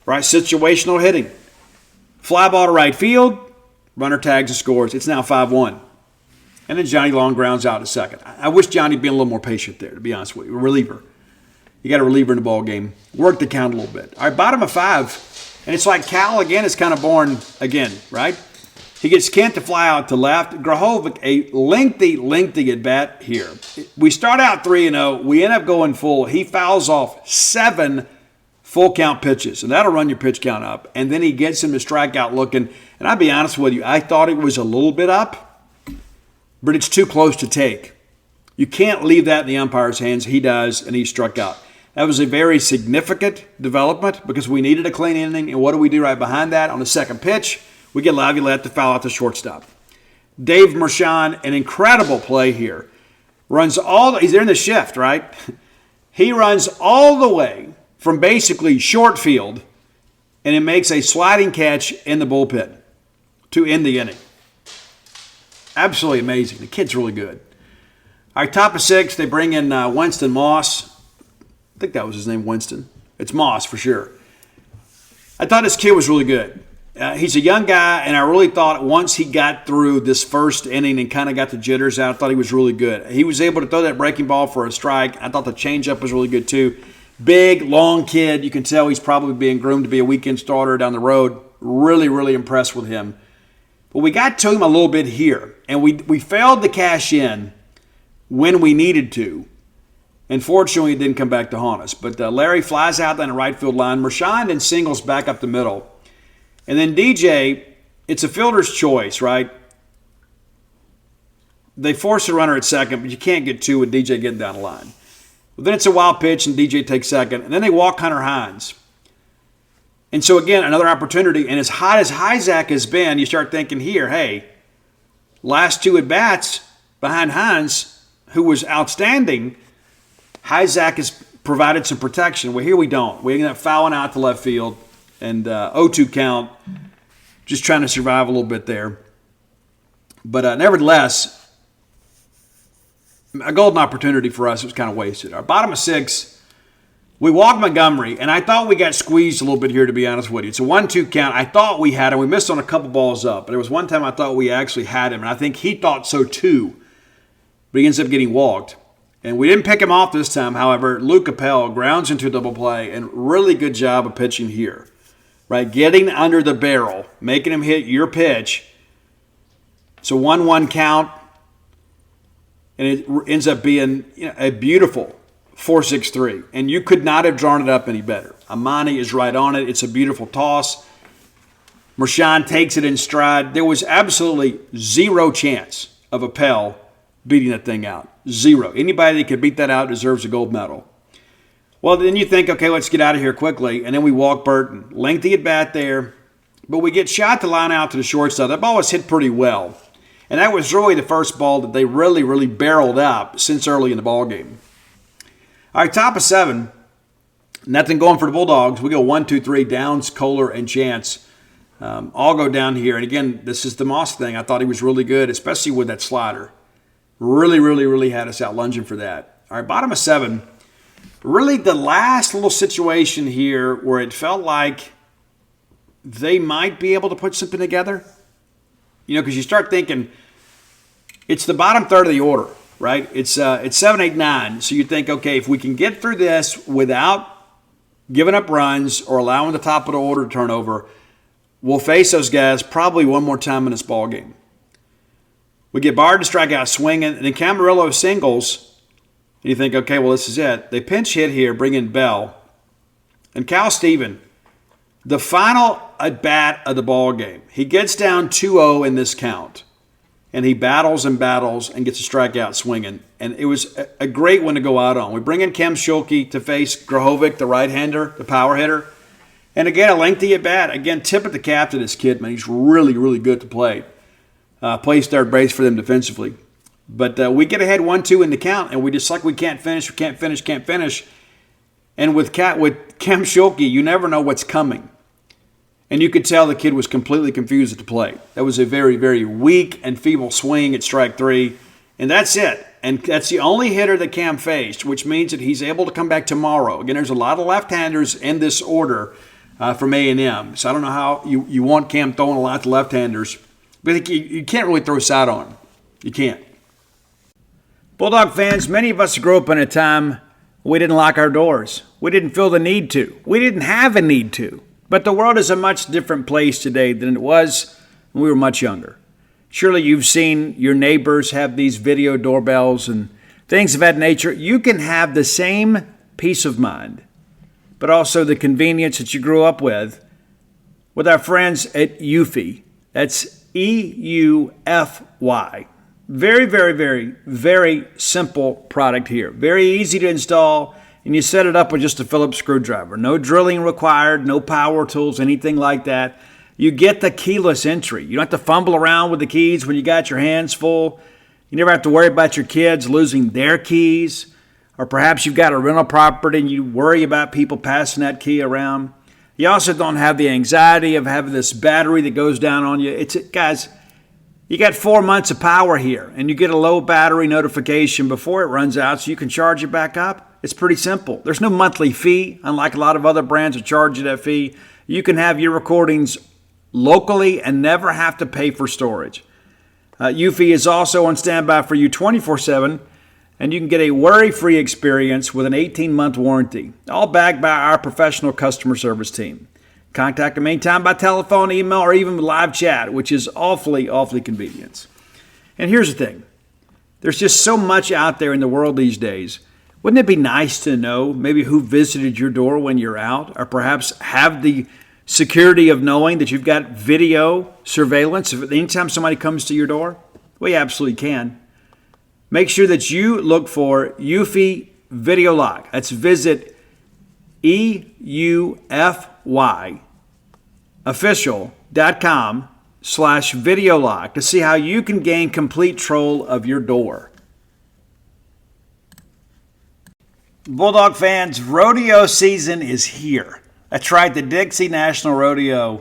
Right? Situational hitting. Fly ball to right field, runner tags and scores. It's now 5-1. And then Johnny Long grounds out at second. I wish Johnny had been a little more patient there, to be honest with you. A reliever. You got a reliever in the ball game. Work the count a little bit. All right, bottom of 5. And it's like Cal, again, is kind of born again, right? He gets Kent to fly out to left. Grahovic, a lengthy at-bat here. We start out 3-0. We end up going full. He fouls off 7 full count pitches, and that'll run your pitch count up. And then he gets him to strike out looking. And I'll be honest with you, I thought it was a little bit up, but it's too close to take. You can't leave that in the umpire's hands. He does, and he struck out. That was a very significant development because we needed a clean inning. And what do we do right behind that? On the second pitch, we get Laviolette to foul out the shortstop. Dave Mershon, an incredible play here. He's there in the shift, right? He runs all the way from basically short field, and it makes a sliding catch in the bullpen to end the inning. Absolutely amazing. The kid's really good. All right, top of 6, they bring in Winston Moss. I think that was his name, Winston. It's Moss for sure. I thought this kid was really good. He's a young guy, and I really thought once he got through this first inning and kind of got the jitters out, I thought he was really good. He was able to throw that breaking ball for a strike. I thought the changeup was really good too. Big, long kid. You can tell he's probably being groomed to be a weekend starter down the road. Really, really impressed with him. But we got to him a little bit here, and we failed to cash in when we needed to. And fortunately, it didn't come back to haunt us. But Larry flies out down the right field line. Mershon then singles back up the middle. And then DJ, it's a fielder's choice, right? They force a runner at second, but you can't get 2 with DJ getting down the line. Well, then it's a wild pitch, and DJ takes second. And then they walk Hunter Hines. And so, again, another opportunity. And as hot as Isaac has been, you start thinking here, hey, last 2 at-bats behind Hines, who was outstanding, Isaac has provided some protection. Well, here we don't. We end up fouling out to left field, and 0-2 count, just trying to survive a little bit there. But nevertheless, a golden opportunity for us. It was kind of wasted. Our bottom of 6, we walked Montgomery, and I thought we got squeezed a little bit here, to be honest with you. It's a 1-2 count. I thought we had him. We missed on a couple balls up, but there was one time I thought we actually had him, and I think he thought so too. But he ends up getting walked. And we didn't pick him off this time. However, Luke Appel grounds into a double play, and really good job of pitching here. Right, getting under the barrel, making him hit your pitch. It's a 1-1 count, and it ends up being a beautiful 4-6-3. And you could not have drawn it up any better. Amani is right on it. It's a beautiful toss. Mershon takes it in stride. There was absolutely zero chance of Appel beating that thing out. Zero. Anybody that could beat that out deserves a gold medal. Well, then you think, okay, let's get out of here quickly. And then we walk Burton. Lengthy at bat there. But we get shot to line out to the shortstop. That ball was hit pretty well. And that was really the first ball that they really, really barreled up since early in the ball game. All right, top of 7. Nothing going for the Bulldogs. We go 1-2-3, Downs, Kohler, and Chance. All go down here. And again, this is the Moss thing. I thought he was really good, especially with that slider. Really, really, really had us out lunging for that. All right, bottom of 7. Really the last little situation here where it felt like they might be able to put something together. Because you start thinking it's the bottom third of the order, right? It's 7, 8, 9. So you think, okay, if we can get through this without giving up runs or allowing the top of the order to turn over, we'll face those guys probably one more time in this ball game. We get Bard to strike out swinging, and then Camarillo singles. And you think, okay, well, this is it. They pinch hit here, bring in Bell. And Cal Steven, the final at bat of the ball game, he gets down 2-0 in this count. And he battles and battles and gets a strikeout swinging. And it was a great one to go out on. We bring in Kem Schulke to face Grahovic, the right-hander, the power hitter. And again, a lengthy at bat. Again, tip of the cap to this kid, man. He's really, really good to play. Plays third base for them defensively. But we get ahead 1-2 in the count, and we just like we can't finish. And with Kem Schulke, you never know what's coming. And you could tell the kid was completely confused at the plate. That was a very, very weak and feeble swing at strike 3. And that's it. And that's the only hitter that Cam faced, which means that he's able to come back tomorrow. Again, there's a lot of left-handers in this order from A&M. So I don't know how you want Cam throwing a lot to left-handers. But you can't really throw side on him. You can't. Bulldog fans, many of us grew up in a time we didn't lock our doors. We didn't feel the need to. We didn't have a need to. But the world is a much different place today than it was when we were much younger. Surely you've seen your neighbors have these video doorbells and things of that nature. You can have the same peace of mind, but also the convenience that you grew up with our friends at Eufy. That's EUFY. Very, very, very, very simple product here. Very easy to install. And you set it up with just a Phillips screwdriver. No drilling required, no power tools, anything like that. You get the keyless entry. You don't have to fumble around with the keys when you got your hands full. You never have to worry about your kids losing their keys. Or perhaps you've got a rental property and you worry about people passing that key around. You also don't have the anxiety of having this battery that goes down on you. Guys, you got 4 months of power here, and you get a low battery notification before it runs out so you can charge it back up. It's pretty simple. There's no monthly fee, unlike a lot of other brands that charge you that fee. You can have your recordings locally and never have to pay for storage. Eufy is also on standby for you 24/7, and you can get a worry-free experience with an 18-month warranty, all backed by our professional customer service team. Contact them anytime by telephone, email, or even live chat, which is awfully, awfully convenient. And here's the thing. There's just so much out there in the world these days. Wouldn't it be nice to know maybe who visited your door when you're out, or perhaps have the security of knowing that you've got video surveillance anytime somebody comes to your door? Well, you absolutely can. Make sure that you look for Eufy Video Lock. That's visit EUFYofficial.com/video lock to see how you can gain complete control of your door. Bulldog fans, rodeo season is here. That's right, the Dixie National Rodeo.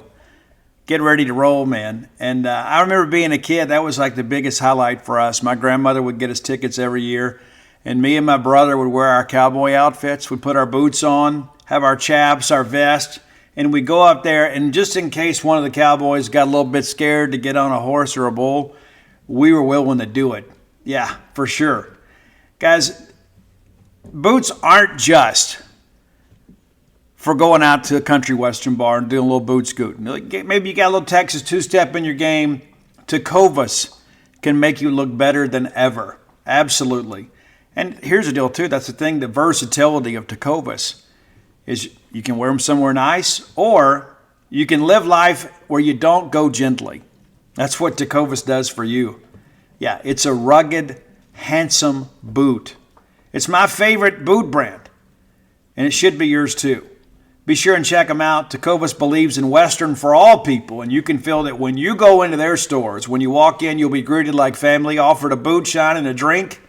Get ready to roll, man. And I remember being a kid, that was like the biggest highlight for us. My grandmother would get us tickets every year, and me and my brother would wear our cowboy outfits. We'd put our boots on, have our chaps, our vest, and we'd go up there, and just in case one of the cowboys got a little bit scared to get on a horse or a bull, we were willing to do it. Yeah, for sure. Guys, boots aren't just for going out to a country western bar and doing a little boot scooting. Maybe you got a little Texas two-step in your game. Tecovas can make you look better than ever. Absolutely. And here's the deal, too. That's the thing, the versatility of Tecovas is you can wear them somewhere nice, or you can live life where you don't go gently. That's what Tecovas does for you. Yeah, it's a rugged, handsome boot. It's my favorite boot brand, and it should be yours too. Be sure and check them out. Tecovas believes in Western for all people, and you can feel that when you go into their stores. When you walk in, you'll be greeted like family, offered a boot shine and a drink,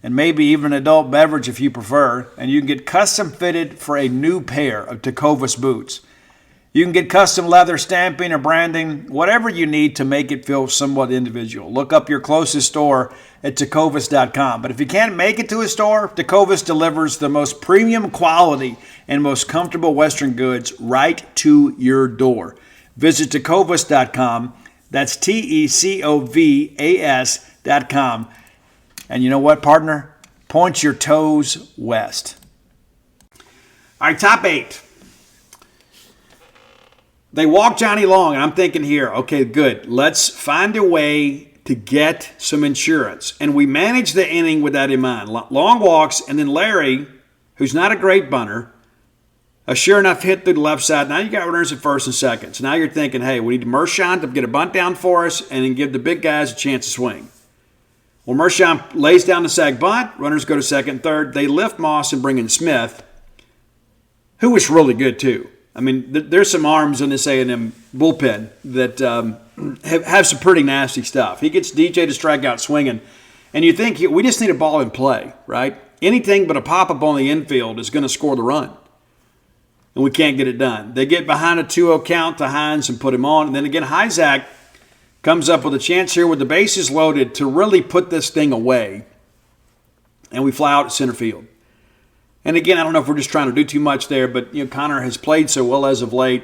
and maybe even an adult beverage if you prefer, and you can get custom fitted for a new pair of Tecovas boots. You can get custom leather stamping or branding, whatever you need to make it feel somewhat individual. Look up your closest store at tecovas.com. But if you can't make it to a store, Tecovas delivers the most premium quality and most comfortable Western goods right to your door. Visit tecovas.com. That's TECOVAS.com. And you know what, partner? Point your toes west. All right, top 8. They walk Johnny Long, and I'm thinking here, okay, good. Let's find a way to get some insurance. And we manage the inning with that in mind. Long walks, and then Larry, who's not a great bunter, A sure enough hit through the left side. Now you got runners at first and second. So now you're thinking, hey, we need Mershon to get a bunt down for us and then give the big guys a chance to swing. Well, Mershon lays down the sag bunt. Runners go to second and third. They lift Moss and bring in Smith, who was really good too. I mean, there's some arms in this A&M bullpen that have some pretty nasty stuff. He gets DJ to strike out swinging. And you think, we just need a ball in play, right? Anything but a pop-up on the infield is going to score the run. And we can't get it done. They get behind a 2-0 count to Hines and put him on. And then again, Hyzak comes up with a chance here with the bases loaded to really put this thing away. And we fly out at center field. And again, I don't know if we're just trying to do too much there, but Connor has played so well as of late.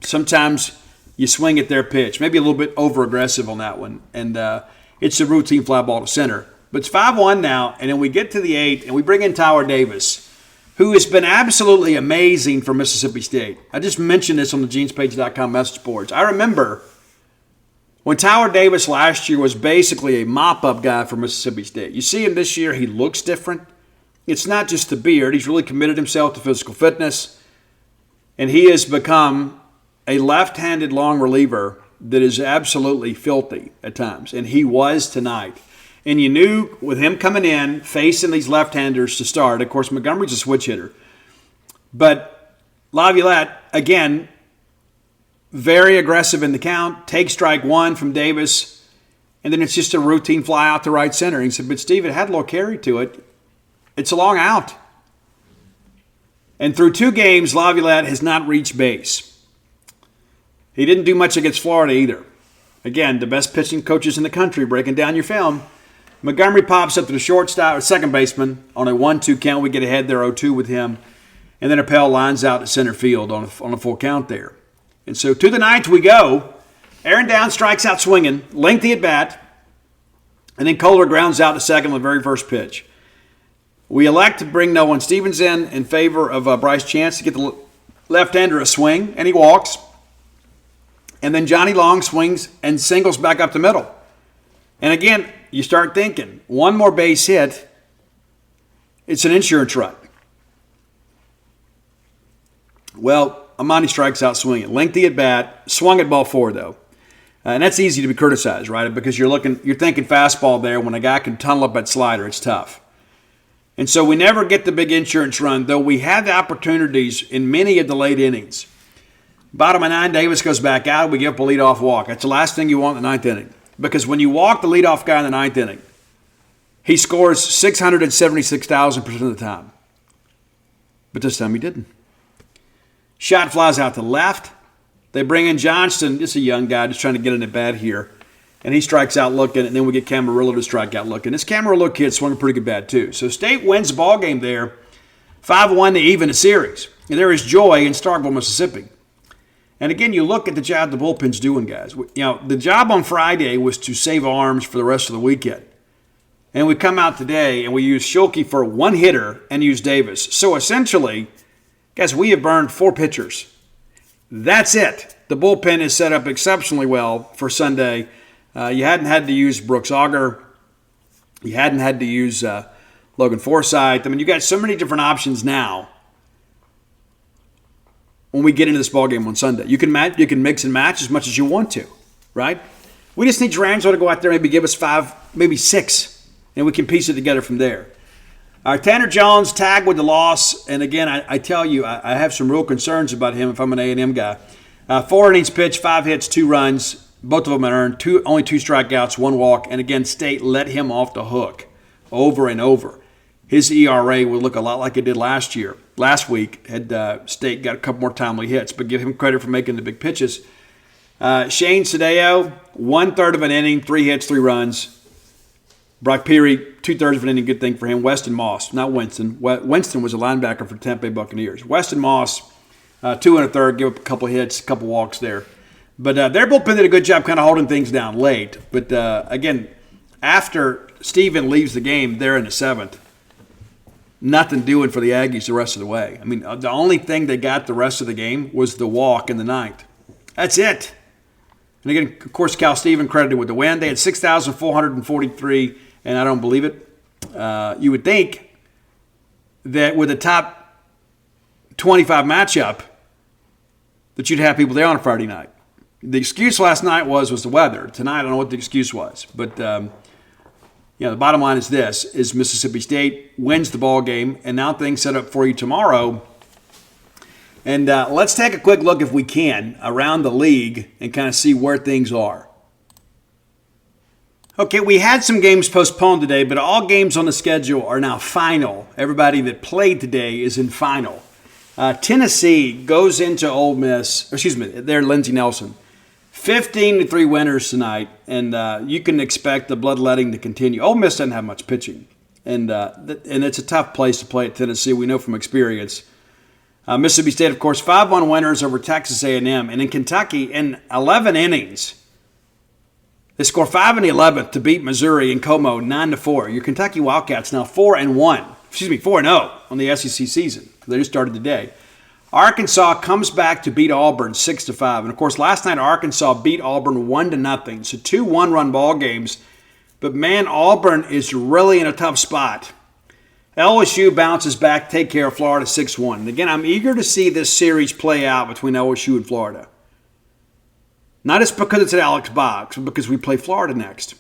Sometimes you swing at their pitch, maybe a little bit over-aggressive on that one. And it's a routine fly ball to center. But it's 5-1 now, and then we get to the 8th, and we bring in Tyler Davis, who has been absolutely amazing for Mississippi State. I just mentioned this on the genespage.com message boards. I remember when Tyler Davis last year was basically a mop-up guy for Mississippi State. You see him this year, he looks different. It's not just the beard. He's really committed himself to physical fitness, and he has become a left-handed long reliever that is absolutely filthy at times, and he was tonight. And you knew with him coming in, facing these left-handers to start, of course, Montgomery's a switch hitter. But Laviolette, again, very aggressive in the count, takes strike one from Davis, and then it's just a routine fly out to right center. And he said, but Steve, it had a little carry to it. It's a long out. And through 2 games, Laviolette has not reached base. He didn't do much against Florida either. Again, the best pitching coaches in the country breaking down your film. Montgomery pops up to the shortstop or second baseman on a 1-2 count. We get ahead there 0-2 with him. And then Appel lines out to center field on a full count there. And so to the 9th we go. Aaron Downs strikes out swinging, lengthy at bat. And then Kohler grounds out to second on the very first pitch. We elect to bring Nolan Stevens in favor of Bryce Chance to get the left-hander a swing, and he walks. And then Johnny Long swings and singles back up the middle. And again, you start thinking, one more base hit, it's an insurance run. Well, Amani strikes out swinging. Lengthy at bat, swung at ball 4 though. And that's easy to be criticized, right? Because you're thinking fastball there. When a guy can tunnel up that slider, it's tough. And so we never get the big insurance run, though we had the opportunities in many of the late innings. Bottom of 9, Davis goes back out. We give up a leadoff walk. That's the last thing you want in the 9th inning. Because when you walk the leadoff guy in the 9th inning, he scores 676,000% of the time. But this time he didn't. Shot flies out to left. They bring in Johnston, just a young guy, just trying to get in at bat here. And he strikes out looking, and then we get Camarillo to strike out looking. This Camarillo kid swung a pretty good bat too. So State wins the ball game there, 5-1 to even the series. And there is joy in Starkville, Mississippi. And again, you look at the job the bullpen's doing, guys. The job on Friday was to save arms for the rest of the weekend. And we come out today and we use Schulke for one hitter and use Davis. So essentially, guys, we have burned 4 pitchers. That's it. The bullpen is set up exceptionally well for Sunday. You hadn't had to use Brooks Auger. You hadn't had to use Logan Forsythe. I mean, you got so many different options now when we get into this ballgame on Sunday. You can mix and match as much as you want to, right? We just need Durangelo to go out there and maybe give us 5, maybe 6, and we can piece it together from there. All right, Tanner Jones tagged with the loss, and again, I tell you, I have some real concerns about him if I'm an A&M guy. 4 innings pitched, 5 hits, 2 runs. Both of them earned only 2 strikeouts, 1 walk, and again, State let him off the hook over and over. His ERA will look a lot like it did last year. Last week, had State got a couple more timely hits, but give him credit for making the big pitches. Shane Sadeo, 1/3 of an inning, 3 hits, 3 runs. Brock Peary, 2/3 of an inning, good thing for him. Weston Moss, not Winston. Winston was a linebacker for the Tampa Bay Buccaneers. Weston Moss, 2 1/3, give up a couple hits, a couple walks there. But their bullpen did a good job kind of holding things down late. But again, after Steven leaves the game there in the 7th, nothing doing for the Aggies the rest of the way. I mean, the only thing they got the rest of the game was the walk in the 9th. That's it. And again, of course, Cal Steven credited with the win. They had 6,443, and I don't believe it. You would think that with the top 25 matchup that you'd have people there on a Friday night. The excuse last night was the weather. Tonight, I don't know what the excuse was. But, the bottom line is this, is Mississippi State wins the ball game, and now things set up for you tomorrow. And let's take a quick look, if we can, around the league and kind of see where things are. Okay, we had some games postponed today, but all games on the schedule are now final. Everybody that played today is in final. Tennessee goes into Ole Miss, they're Lindsey Nelson. 15-3 winners tonight, and you can expect the bloodletting to continue. Ole Miss doesn't have much pitching, and it's a tough place to play at Tennessee. We know from experience. Mississippi State, of course, 5-1 winners over Texas A&M, and in Kentucky, in 11 innings, they score 5 in the 11th to beat Missouri in Como 9-4. Your Kentucky Wildcats now 4-0 on the SEC season. They just started today. Arkansas comes back to beat Auburn 6-5. And, of course, last night Arkansas beat Auburn 1-0. So 2 one-run ball games. But, man, Auburn is really in a tough spot. LSU bounces back, take care of Florida 6-1. And, again, I'm eager to see this series play out between LSU and Florida. Not just because it's at Alex Box, but because we play Florida next.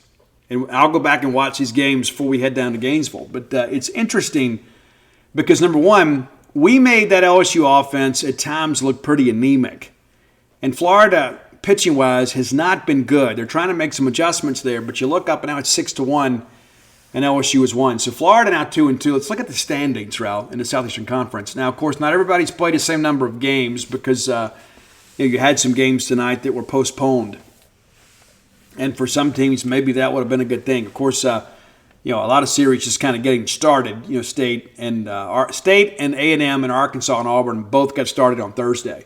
And I'll go back and watch these games before we head down to Gainesville. But it's interesting because, number one, we made that LSU offense at times look pretty anemic. And Florida, pitching-wise, has not been good. They're trying to make some adjustments there, but you look up and now it's 6-1, and LSU is 1. So Florida now 2-2. Let's look at the standings, Ralph, in the Southeastern Conference. Now, of course, not everybody's played the same number of games because you had some games tonight that were postponed. And for some teams, maybe that would have been a good thing. Of course, a lot of series just kind of getting started. State and A&M and Arkansas and Auburn both got started on Thursday.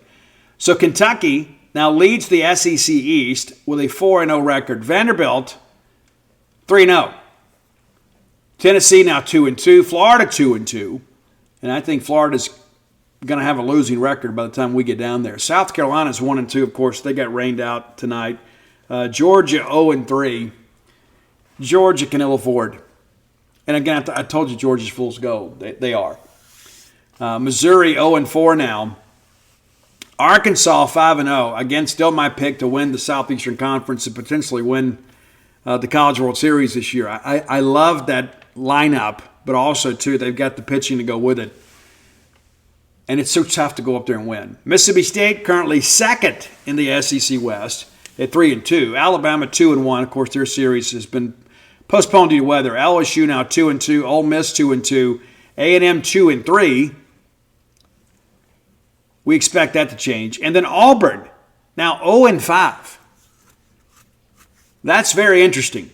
So Kentucky now leads the SEC East with a 4-0 record. Vanderbilt 3-0. Tennessee now 2-2. Florida 2-2. And I think Florida's going to have a losing record by the time we get down there. South Carolina's 1-2. Of course, they got rained out tonight. Georgia 0-3. Georgia can ill afford. And again, I told you Georgia's fool's gold. They are. Missouri 0-4 now. Arkansas 5-0. Again, still my pick to win the Southeastern Conference and potentially win the College World Series this year. I love that lineup, but also, too, they've got the pitching to go with it. And it's so tough to go up there and win. Mississippi State currently second in the SEC West at 3-2. Alabama 2-1. Of course, their series has been postponed due to weather. LSU now 2-2. Ole Miss 2-2. A&M 2-3. We expect that to change. And then Auburn now 0-5. That's very interesting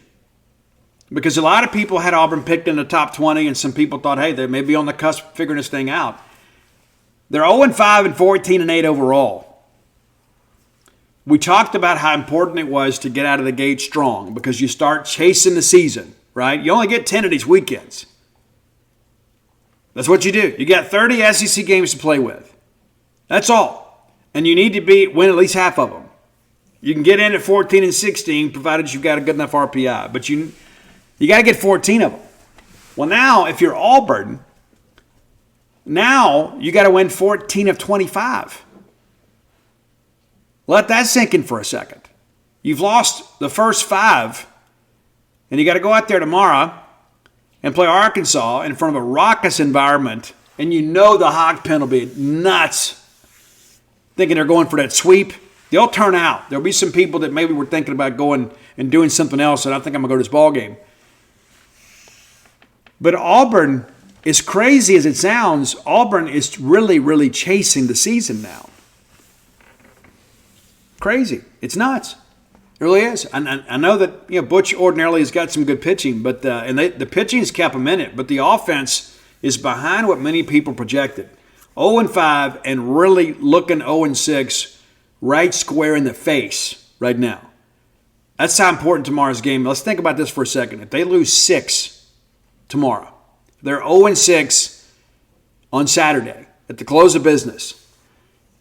because a lot of people had Auburn picked in the top 20, and some people thought, hey, they may be on the cusp of figuring this thing out. They're 0-5 and 14-8 overall. We talked about how important it was to get out of the gate strong because you start chasing the season, right? You only get 10 of these weekends. That's what you do. You got 30 SEC games to play with. That's all. And you need to win at least half of them. You can get in at 14 and 16 provided you've got a good enough RPI. But you got to get 14 of them. Well, now, if you're Auburn, now you got to win 14 of 25. Let that sink in for a second. You've lost the first 5, and you got to go out there tomorrow and play Arkansas in front of a raucous environment, and you know the hog pen will be nuts, thinking they're going for that sweep. They'll turn out. There'll be some people that maybe were thinking about going and doing something else, and I think I'm going to go to this ball game. But Auburn, as crazy as it sounds, Auburn is really, really chasing the season now. Crazy. It's nuts. It really is. I know that Butch ordinarily has got some good pitching, but the pitching's kept him in it, but the offense is behind what many people projected. 0-5 and really looking 0-6 right square in the face right now. That's how important tomorrow's game. Let's think about this for a second. If they lose 6 tomorrow, they're 0-6 on Saturday at the close of business.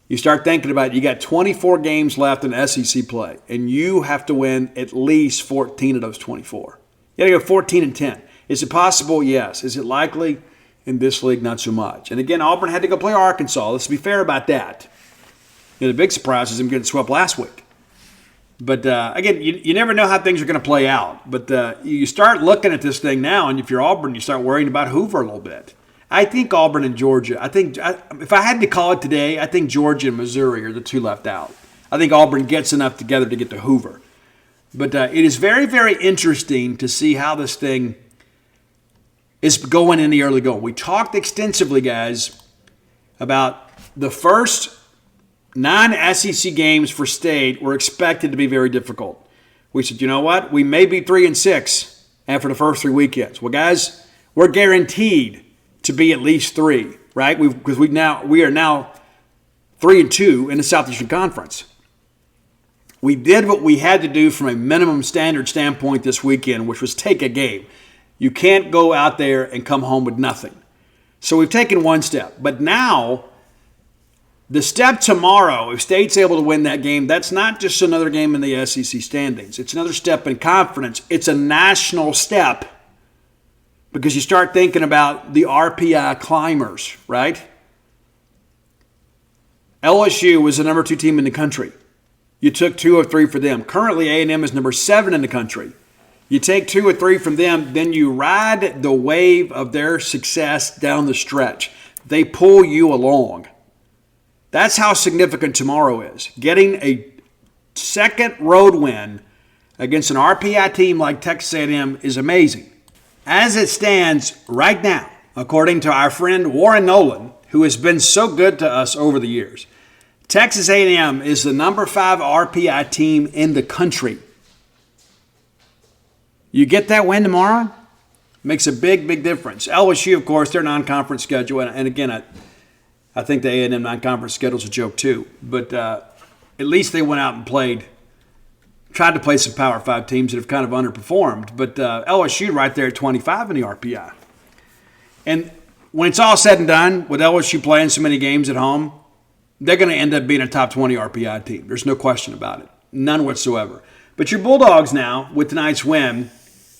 You start thinking about it, you got 24 games left in SEC play, and you have to win at least 14 of those 24. You got to go 14-10. Is it possible? Yes. Is it likely? In this league, not so much. And again, Auburn had to go play Arkansas. Let's be fair about that. The big surprise is them getting swept last week. But again, you never know how things are going to play out. But you start looking at this thing now, and if you're Auburn, you start worrying about Hoover a little bit. I think Auburn and Georgia, if I had to call it today, I think Georgia and Missouri are the two left out. I think Auburn gets enough together to get to Hoover. But it is very, very interesting to see how this thing is going in the early going. We talked extensively, guys, about the first 9 SEC games for State were expected to be very difficult. We said, you know what? We may be 3-6 after the first 3 weekends. Well, guys, we're guaranteed to be at least 3, right? Because we are now 3-2 in the Southeastern Conference. We did what we had to do from a minimum standard standpoint this weekend, which was take a game. You can't go out there and come home with nothing. So we've taken one step. But now, the step tomorrow, if State's able to win that game, that's not just another game in the SEC standings. It's another step in confidence. It's a national step because you start thinking about the RPI climbers, right? LSU was the number 2 team in the country. You took 2 of 3 for them. Currently, A&M is number 7 in the country. You take 2 or 3 from them, then you ride the wave of their success down the stretch. They pull you along. That's how significant tomorrow is. Getting a second road win against an RPI team like Texas A&M is amazing. As it stands right now, according to our friend Warren Nolan, who has been so good to us over the years, Texas A&M is the number 5 RPI team in the country. You get that win tomorrow, makes a big, big difference. LSU, of course, their non-conference schedule, and again, I think the A&M non-conference schedule is a joke too. But at least they went out and tried to play some Power 5 teams that have kind of underperformed. But LSU right there at 25 in the RPI. And when it's all said and done, with LSU playing so many games at home, they're going to end up being a top 20 RPI team. There's no question about it. None whatsoever. But your Bulldogs now, with tonight's win,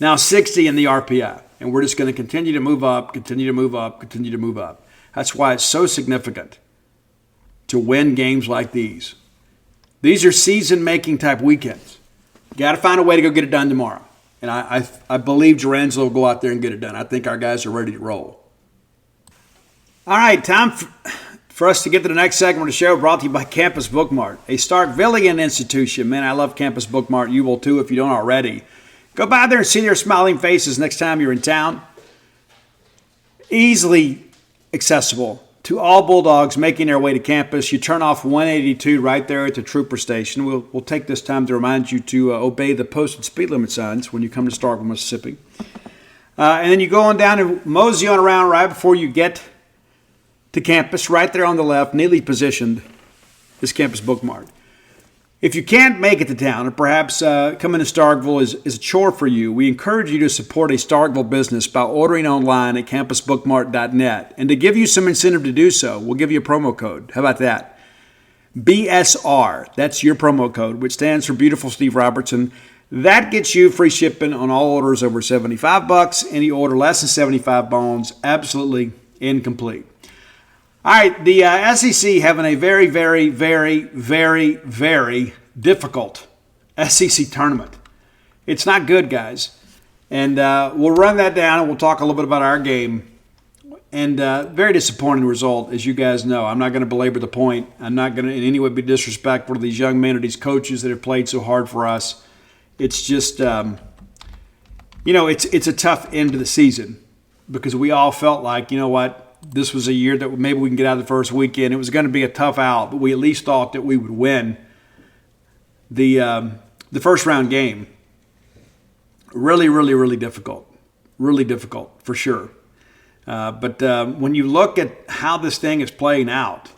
now 60 in the RPI. And we're just going to continue to move up, continue to move up, continue to move up. That's why it's so significant to win games like these. These are season-making type weekends. You got to find a way to go get it done tomorrow. And I believe Durangelo will go out there and get it done. I think our guys are ready to roll. All right, time for us to get to the next segment of the show, brought to you by Campus Bookmart, a Starkvillian institution. Man, I love Campus Bookmart. You will too if you don't already. Go by there and see their smiling faces next time you're in town. Easily accessible to all Bulldogs making their way to campus. You turn off 182 right there at the Trooper Station. We'll take this time to remind you to obey the posted speed limit signs when you come to Starkville, Mississippi. And then you go on down and mosey on around right before you get to campus. Right there on the left, neatly positioned, is Campus Bookmart. If you can't make it to town, or perhaps coming to Starkville is a chore for you, we encourage you to support a Starkville business by ordering online at campusbookmart.net. And to give you some incentive to do so, we'll give you a promo code. How about that? BSR, that's your promo code, which stands for Beautiful Steve Robertson. That gets you free shipping on all orders over $75. Any order less than 75 bones, absolutely incomplete. All right, the SEC having a very, very, very, very, very difficult SEC tournament. It's not good, guys. And we'll run that down and we'll talk a little bit about our game. And very disappointing result, as you guys know. I'm not going to belabor the point. I'm not going to in any way be disrespectful to these young men or these coaches that have played so hard for us. It's just, it's a tough end to the season because we all felt like, you know what, this was a year that maybe we can get out of the first weekend. It was going to be a tough out, but we at least thought that we would win the first round game. Really, really, really difficult. Really difficult, for sure. But when you look at how this thing is playing out,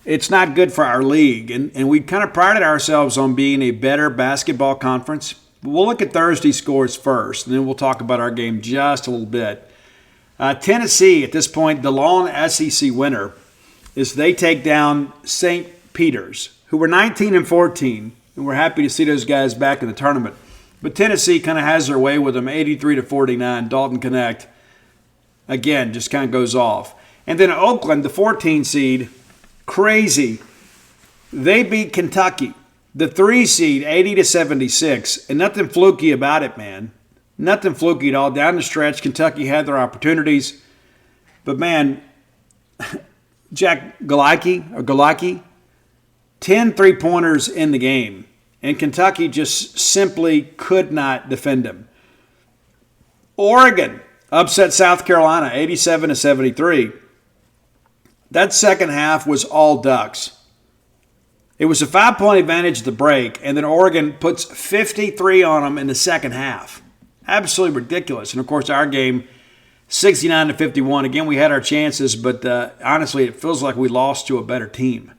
it's not good for our league. And we kind of prided ourselves on being a better basketball conference. But we'll look at Thursday's scores first, and then we'll talk about our game just a little bit. Tennessee, at this point, the lone SEC winner, is they take down St. Peter's, who were 19-14, and we're happy to see those guys back in the tournament. But Tennessee kind of has their way with them, 83-49, Dalton Connect. again, just kind of goes off. And then Oakland, the 14 seed, crazy. They beat Kentucky, the 3 seed, 80-76, and nothing fluky about it, man. Nothing fluky at all. Down the stretch, Kentucky had their opportunities. But, man, Jack Galecki, 10 3-pointers in the game. And Kentucky just simply could not defend him. Oregon upset South Carolina, 87-73. That second half was all Ducks. It was a 5-point advantage at the break, and then Oregon puts 53 on them in the second half. Absolutely ridiculous. And, of course, our game, 69-51. Again, we had our chances, but honestly, it feels like we lost to a better team.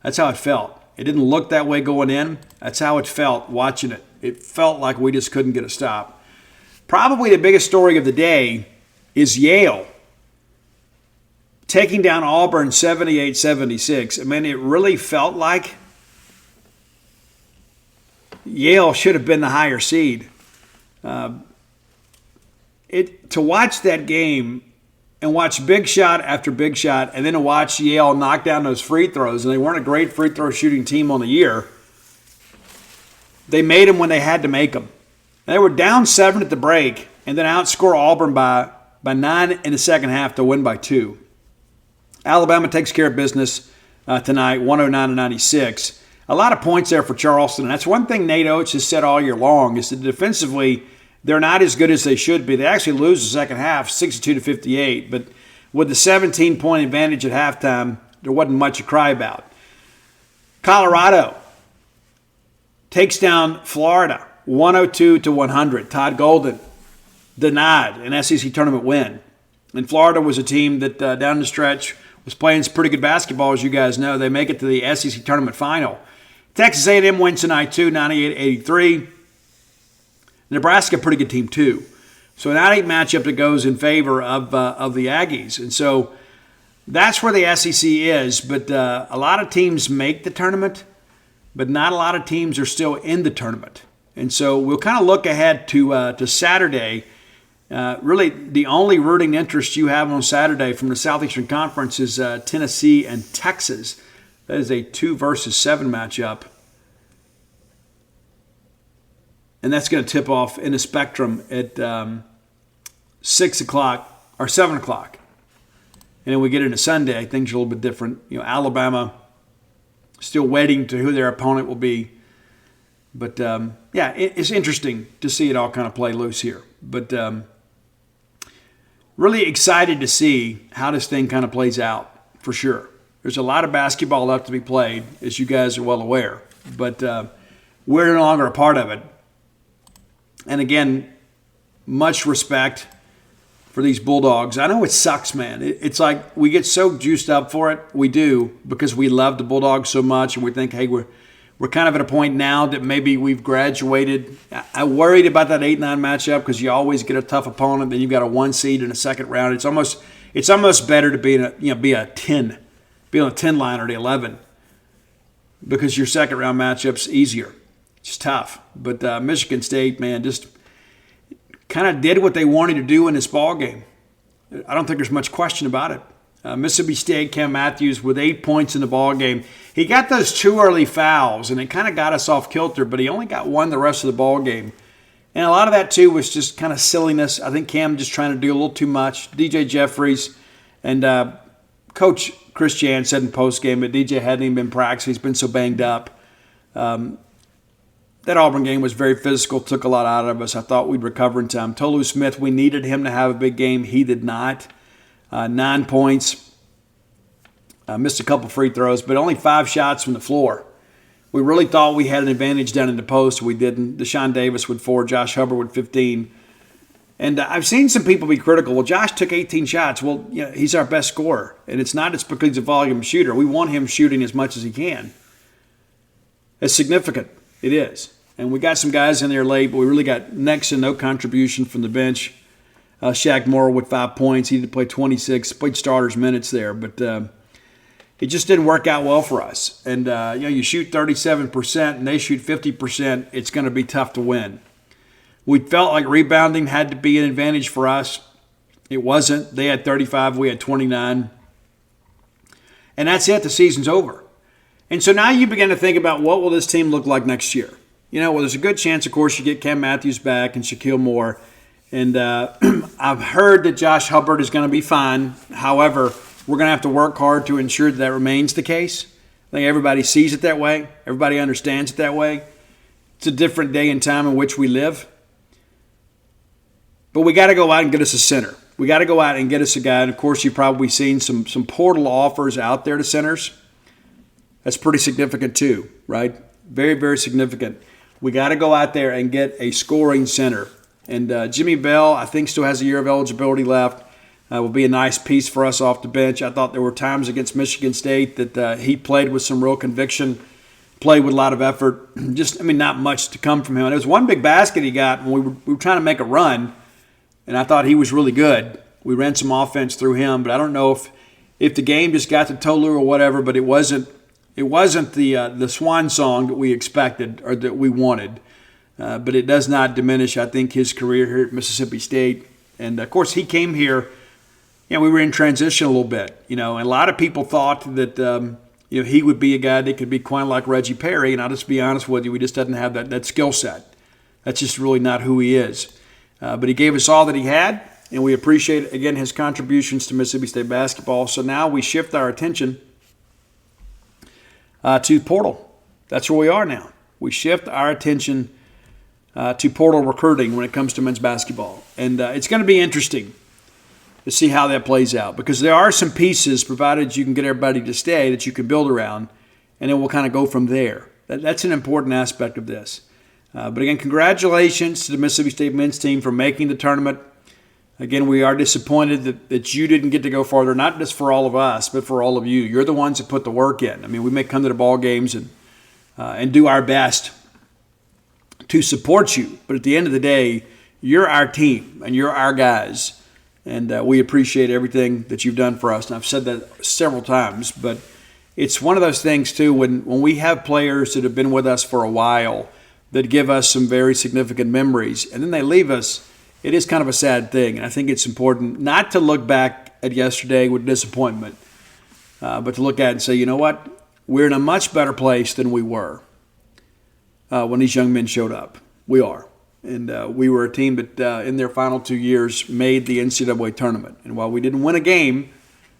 That's how it felt. It didn't look that way going in. That's how it felt watching it. It felt like we just couldn't get a stop. Probably the biggest story of the day is Yale taking down Auburn 78-76. I mean, it really felt like Yale should have been the higher seed. To watch that game and watch big shot after big shot, and then to watch Yale knock down those free throws, and they weren't a great free throw shooting team on the year. They made them when they had to make them. They were down 7 at the break, and then outscore Auburn by 9 in the second half to win by 2. Alabama takes care of business tonight, 109-96. A lot of points there for Charleston, and that's one thing Nate Oates has said all year long, is that defensively they're not as good as they should be. They actually lose the second half, 62-58, but with the 17-point advantage at halftime, there wasn't much to cry about. Colorado takes down Florida, 102-100. Todd Golden denied an SEC tournament win. And Florida was a team that down the stretch was playing some pretty good basketball, as you guys know. They make it to the SEC tournament final. Texas A&M wins tonight too, 98-83. Nebraska, pretty good team too. So an 8 matchup that goes in favor of the Aggies. And so that's where the SEC is. But a lot of teams make the tournament, but not a lot of teams are still in the tournament. And so we'll kind of look ahead to Saturday. Really, the only rooting interest you have on Saturday from the Southeastern Conference is Tennessee and Texas. That is a 2 versus 7 matchup. And that's going to tip off in the Spectrum at 6 o'clock or 7 o'clock. And then we get into Sunday, things are a little bit different. Alabama still waiting to who their opponent will be. But, it's interesting to see it all kind of play loose here. But really excited to see how this thing kind of plays out, for sure. There's a lot of basketball left to be played, as you guys are well aware. But we're no longer a part of it. And again, much respect for these Bulldogs. I know it sucks, man. It's like we get so juiced up for it. We do, because we love the Bulldogs so much, and we think, hey, we're kind of at a point now that maybe we've graduated. I worried about that 8-9 matchup because you always get a tough opponent. Then you've got a 1 seed in the second round. It's almost better to be a 10, be on a 10 line or the 11, because your second round matchup's easier. It's tough. But Michigan State, man, just kind of did what they wanted to do in this ball game. I don't think there's much question about it. Mississippi State, Cam Matthews with 8 points in the ball game. He got those 2 early fouls, and it kind of got us off kilter, but he only got 1 the rest of the ball game. And a lot of that, too, was just kind of silliness. I think Cam just trying to do a little too much. DJ Jeffries and Coach Chris Jan said in postgame that DJ hadn't even been practicing. He's been so banged up. That Auburn game was very physical, took a lot out of us. I thought we'd recover in time. Tolu Smith, we needed him to have a big game. He did not. 9 points. Missed a couple free throws, but only 5 shots from the floor. We really thought we had an advantage down in the post. We didn't. Deshaun Davis with 4, Josh Hubbard with 15. And I've seen some people be critical. Well, Josh took 18 shots. Well, he's our best scorer. And it's not just because he's a volume shooter. We want him shooting as much as he can. It's significant. It is. And we got some guys in there late, but we really got next to no contribution from the bench. Shaq Moore with 5 points. He did play 26, played starters minutes there. But it just didn't work out well for us. And, you shoot 37% and they shoot 50%, it's going to be tough to win. We felt like rebounding had to be an advantage for us. It wasn't. They had 35. We had 29. And that's it. The season's over. And so now you begin to think about what will this team look like next year. Well, there's a good chance, of course, you get Cam Matthews back and Shaquille Moore. And I've heard that Josh Hubbard is going to be fine. However, we're going to have to work hard to ensure that remains the case. I think everybody sees it that way. Everybody understands it that way. It's a different day and time in which we live. But we got to go out and get us a center. We got to go out and get us a guy. And, of course, you've probably seen some portal offers out there to centers. That's pretty significant too, right? Very, very significant. We got to go out there and get a scoring center. And Jimmy Bell, I think, still has a year of eligibility left. Will be a nice piece for us off the bench. I thought there were times against Michigan State that he played with some real conviction, played with a lot of effort. Not much to come from him. And there was one big basket he got when we were trying to make a run, and I thought he was really good. We ran some offense through him, but I don't know if the game just got to Tolu or whatever, but it wasn't the swan song that we expected or that we wanted. But it does not diminish, I think, his career here at Mississippi State. And, of course, he came here. We were in transition a little bit, and a lot of people thought that, he would be a guy that could be quite like Reggie Perry. And I'll just be honest with you, he just doesn't have that skill set. That's just really not who he is. But he gave us all that he had, and we appreciate, again, his contributions to Mississippi State basketball. So now we shift our attention to portal. That's where we are now. We shift our attention to portal recruiting when it comes to men's basketball. And it's going to be interesting to see how that plays out, because there are some pieces, provided you can get everybody to stay, that you can build around, and then we'll kind of go from there. That's an important aspect of this. But again, congratulations to the Mississippi State men's team for making the tournament. Again, we are disappointed that you didn't get to go farther, not just for all of us, but for all of you. You're the ones that put the work in. We may come to the ball games and do our best to support you, but at the end of the day, you're our team and you're our guys. And we appreciate everything that you've done for us. And I've said that several times, but it's one of those things, too, when we have players that have been with us for a while that give us some very significant memories, and then they leave us, it is kind of a sad thing. And I think it's important not to look back at yesterday with disappointment, but to look at it and say, you know what? We're in a much better place than we were when these young men showed up. We are. And we were a team that in their final 2 years made the NCAA tournament. And while we didn't win a game,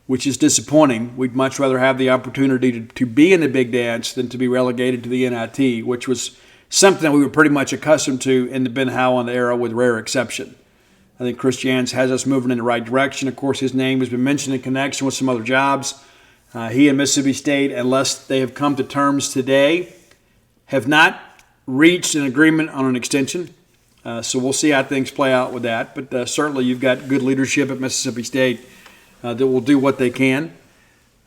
which is disappointing, we'd much rather have the opportunity to be in the big dance than to be relegated to the NIT, which was something that we were pretty much accustomed to in the Ben Howland era with rare exception. I think Chris Jans has us moving in the right direction. Of course, his name has been mentioned in connection with some other jobs. He and Mississippi State, unless they have come to terms today, have not reached an agreement on an extension. So we'll see how things play out with that. But certainly you've got good leadership at Mississippi State that will do what they can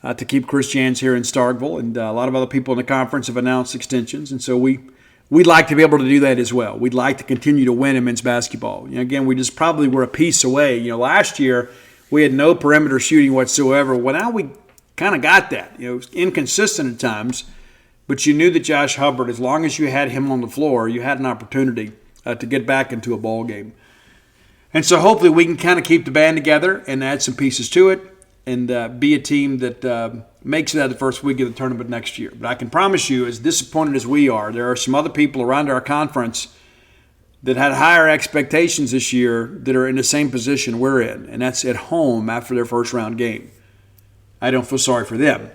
to keep Chris Jans here in Starkville. And a lot of other people in the conference have announced extensions. And so we'd like to be able to do that as well. We'd like to continue to win in men's basketball. Again, we just probably were a piece away. Last year we had no perimeter shooting whatsoever. Well, now we kind of got that. It was inconsistent at times. But you knew that Josh Hubbard, as long as you had him on the floor, you had an opportunity to get back into a ball game. And so hopefully we can kind of keep the band together and add some pieces to it and be a team that makes it out of the first week of the tournament next year. But I can promise you, as disappointed as we are, there are some other people around our conference that had higher expectations this year that are in the same position we're in, and that's at home after their first round game. I don't feel sorry for them.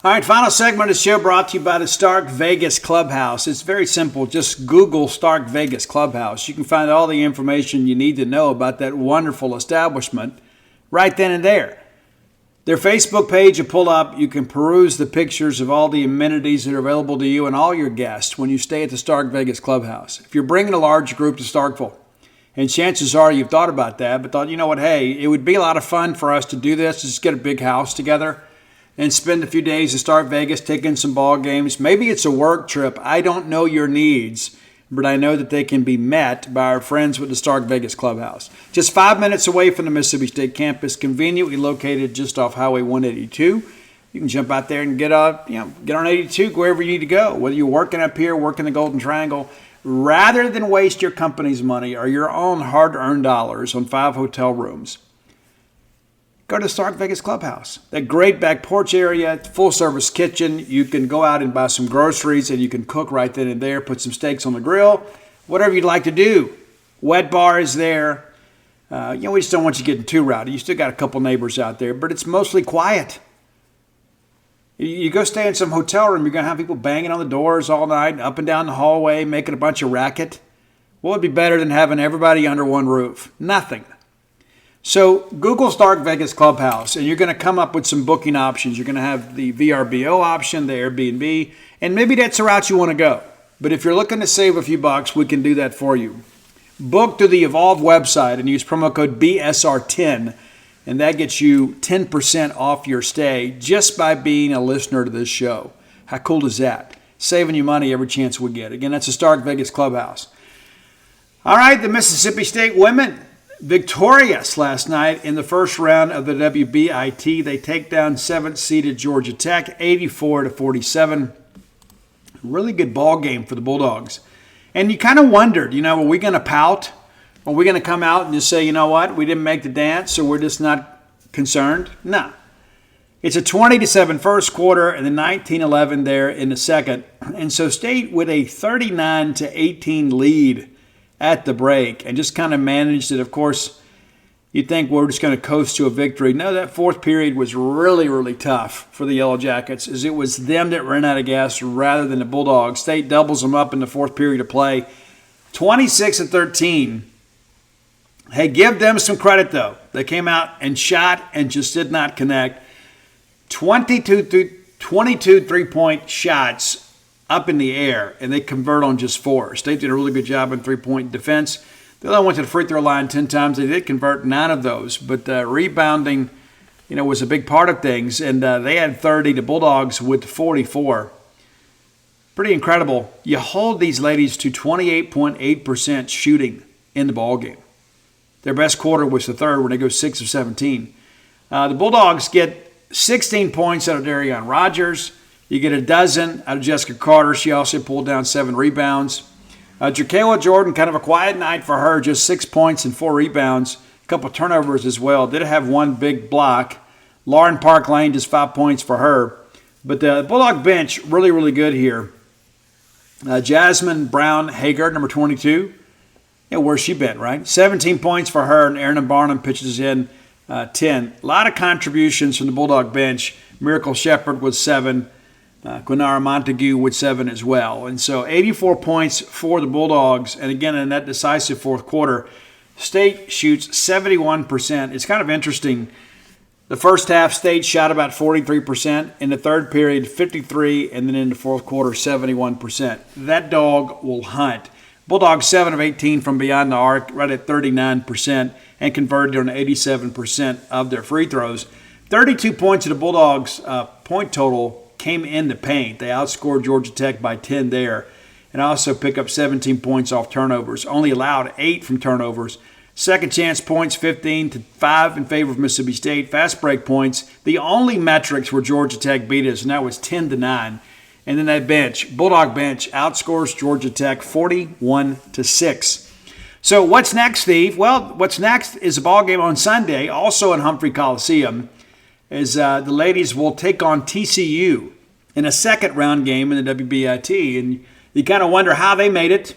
All right, final segment of the show brought to you by the Stark Vegas Clubhouse. It's very simple. Just Google Stark Vegas Clubhouse. You can find all the information you need to know about that wonderful establishment right then and there. Their Facebook page you pull up, you can peruse the pictures of all the amenities that are available to you and all your guests when you stay at the Stark Vegas Clubhouse. If you're bringing a large group to Starkville, and chances are you've thought about that, but thought, you know what, hey, it would be a lot of fun for us to do this, just get a big house together and spend a few days at Stark Vegas, take in some ball games. Maybe it's a work trip. I don't know your needs, but I know that they can be met by our friends with the Stark Vegas Clubhouse. Just 5 minutes away from the Mississippi State campus, conveniently located just off Highway 182. You can jump out there and get on 82, go wherever you need to go. Whether you're working up here, working the Golden Triangle, rather than waste your company's money or your own hard-earned dollars on 5 hotel rooms, go to Stark Vegas Clubhouse. That great back porch area, full-service kitchen. You can go out and buy some groceries, and you can cook right then and there, put some steaks on the grill, whatever you'd like to do. Wet bar is there. We just don't want you getting too rowdy. You still got a couple neighbors out there, but it's mostly quiet. You go stay in some hotel room, you're going to have people banging on the doors all night, up and down the hallway, making a bunch of racket. What would be better than having everybody under one roof? Nothing. So Google Stark Vegas Clubhouse, and you're going to come up with some booking options. You're going to have the VRBO option, the Airbnb, and maybe that's the route you want to go. But if you're looking to save a few bucks, we can do that for you. Book through the Evolve website and use promo code BSR10, and that gets you 10% off your stay just by being a listener to this show. How cool is that? Saving you money every chance we get. Again, that's the Stark Vegas Clubhouse. All right, the Mississippi State women victorious last night in the first round of the WBIT. They take down 7th-seeded Georgia Tech, 84-47. Really good ball game for the Bulldogs. And you kind of wondered, are we going to pout? Are we going to come out and just say, you know what, we didn't make the dance, so we're just not concerned? No. It's a 20-7 first quarter and then 19-11 there in the second. And so State with a 39-18 lead at the break and just kind of managed it. Of course, you'd think we're just going to coast to a victory. No, that fourth period was really, really tough for the Yellow Jackets, as it was them that ran out of gas rather than the Bulldogs. State doubles them up in the fourth period of play, 26-13. Hey, give them some credit, though. They came out and shot and just did not connect. 22 three-point shots up in the air, and they convert on just 4. State did a really good job in three-point defense. They only went to the free throw line 10 times. They did convert 9 of those, but rebounding, was a big part of things, and they had 30. The Bulldogs with 44. Pretty incredible. You hold these ladies to 28.8% shooting in the ballgame. Their best quarter was the third when they go 6 of 17. The Bulldogs get 16 points out of Darian Rogers. You get a dozen out of Jessica Carter. She also pulled down 7 rebounds. Jacayla Jordan, kind of a quiet night for her, just 6 points and 4 rebounds. A couple turnovers as well. Did have one big block. Lauren Park Lane, just 5 points for her. But the Bulldog bench, really, really good here. Jasmine Brown Hager, number 22. Where's she been, right? 17 points for her, and Erin Barnum pitches in 10. A lot of contributions from the Bulldog bench. Miracle Shepard with 7. Quinara Montague with 7 as well. And so 84 points for the Bulldogs. And again, in that decisive fourth quarter, State shoots 71%. It's kind of interesting. The first half, State shot about 43%. In the third period, 53%. And then in the fourth quarter, 71%. That dog will hunt. Bulldogs 7 of 18 from beyond the arc, right at 39%, and converted on 87% of their free throws. 32 points of the Bulldogs' point total came in the paint. They outscored Georgia Tech by 10 there, and also pick up 17 points off turnovers. Only allowed 8 from turnovers. Second chance points, 15-5 in favor of Mississippi State. Fast break points, the only metrics where Georgia Tech beat us, and that was 10-9. And then that bench, Bulldog bench, outscores Georgia Tech 41-6. So what's next, Steve? Well, what's next is a ball game on Sunday, also in Humphrey Coliseum, as the ladies will take on TCU in a second round game in the WBIT. And you kind of wonder how they made it.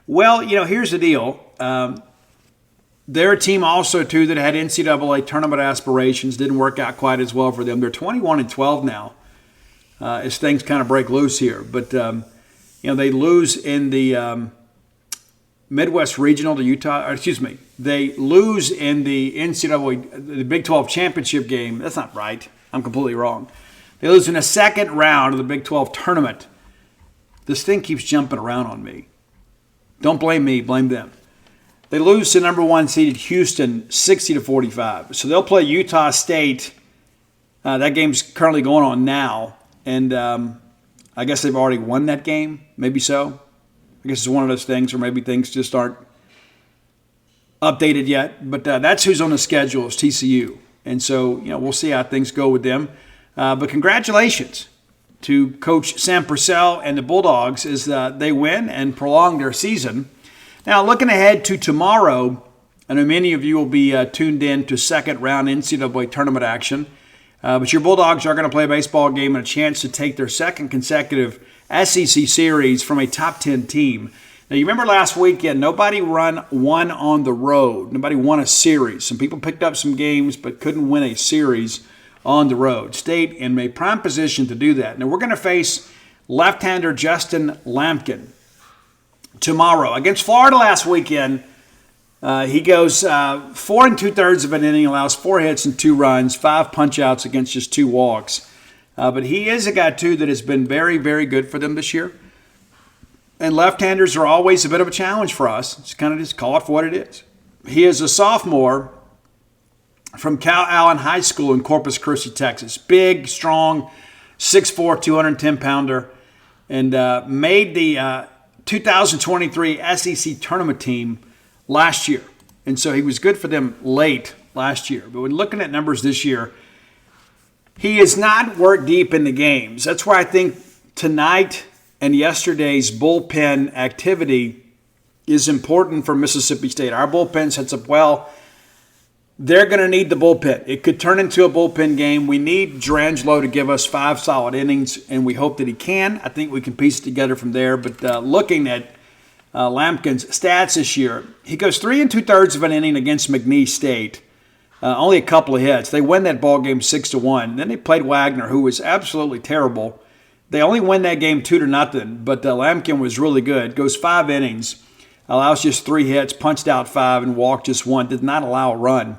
Well, here's the deal. They're a team also, too, that had NCAA tournament aspirations. Didn't work out quite as well for them. They're 21-12 now. As things kind of break loose here. But, they lose in the Midwest Regional to Utah. They lose in the NCAA, the Big 12 championship game. That's not right. I'm completely wrong. They lose in the second round of the Big 12 tournament. This thing keeps jumping around on me. Don't blame me, blame them. They lose to number 1 seeded Houston 60-45. So they'll play Utah State. That game's currently going on now. And I guess they've already won that game. Maybe so. I guess it's one of those things, or maybe things just aren't updated yet. But that's who's on the schedule is TCU. And so, we'll see how things go with them. But congratulations. to Coach Sam Purcell and the Bulldogs as they win and prolong their season. Now, looking ahead to tomorrow, I know many of you will be tuned in to second round NCAA tournament action. But your Bulldogs are going to play a baseball game and a chance to take their second consecutive SEC series from a top 10 team. Now, you remember last weekend, nobody won on the road. Nobody won a series. Some people picked up some games but couldn't win a series on the road. State in a prime position to do that. Now, we're going to face left-hander Justin Lampkin tomorrow. Against Florida last weekend, he goes 4 2/3 of an inning, allows 4 hits and 2 runs, 5 punch-outs against just 2 walks. But he is a guy, too, that has been very, very good for them this year. And left-handers are always a bit of a challenge for us. It's kind of just call it for what it is. He is a sophomore from Cal Allen High School in Corpus Christi, Texas. Big, strong, 6'4", 210-pounder, and made the 2023 SEC tournament team last year. And so he was good for them late last year. But when looking at numbers this year, he has not worked deep in the games. That's why I think tonight and yesterday's bullpen activity is important for Mississippi State. Our bullpen sets up well. They're going to need the bullpen. It could turn into a bullpen game. We need Drangelo to give us 5 solid innings, and we hope that he can. I think we can piece it together from there. But looking at Lampkin's stats this year, he goes 3 2/3 of an inning against McNeese State. Only a couple of hits. They win that ball game 6-1. Then they played Wagner, who was absolutely terrible. They only win that game 2-0, but Lampkin was really good. Goes 5 innings, allows just 3 hits, punched out 5, and walked just 1. Did not allow a run.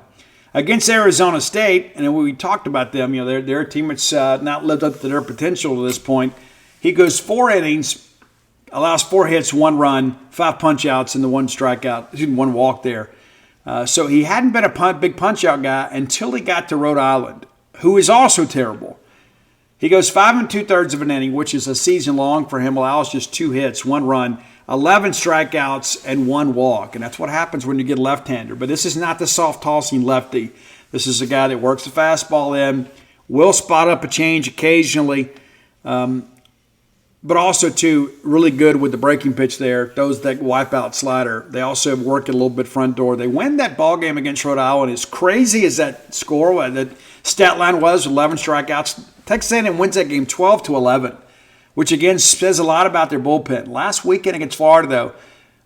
Against Arizona State, and when we talked about them, they're a team that's not lived up to their potential to this point. He goes 4 innings, allows 4 hits, 1 run, 5 punch-outs, and the 1 strikeout, 1 walk there. So he hadn't been a big punch-out guy until he got to Rhode Island, who is also terrible. He goes 5 2/3 of an inning, which is a season long for him, allows just 2 hits, 1 run, 11 strikeouts, and 1 walk. And that's what happens when you get a left-hander. But this is not the soft-tossing lefty. This is a guy that works the fastball in, will spot up a change occasionally, but also, too, really good with the breaking pitch there. Those that wipe-out slider. They also work it a little bit front door. They win that ball game against Rhode Island. As crazy as that score, that stat line was, 11 strikeouts, Texas A&M wins that game 12-11, which, again, says a lot about their bullpen. Last weekend against Florida, though,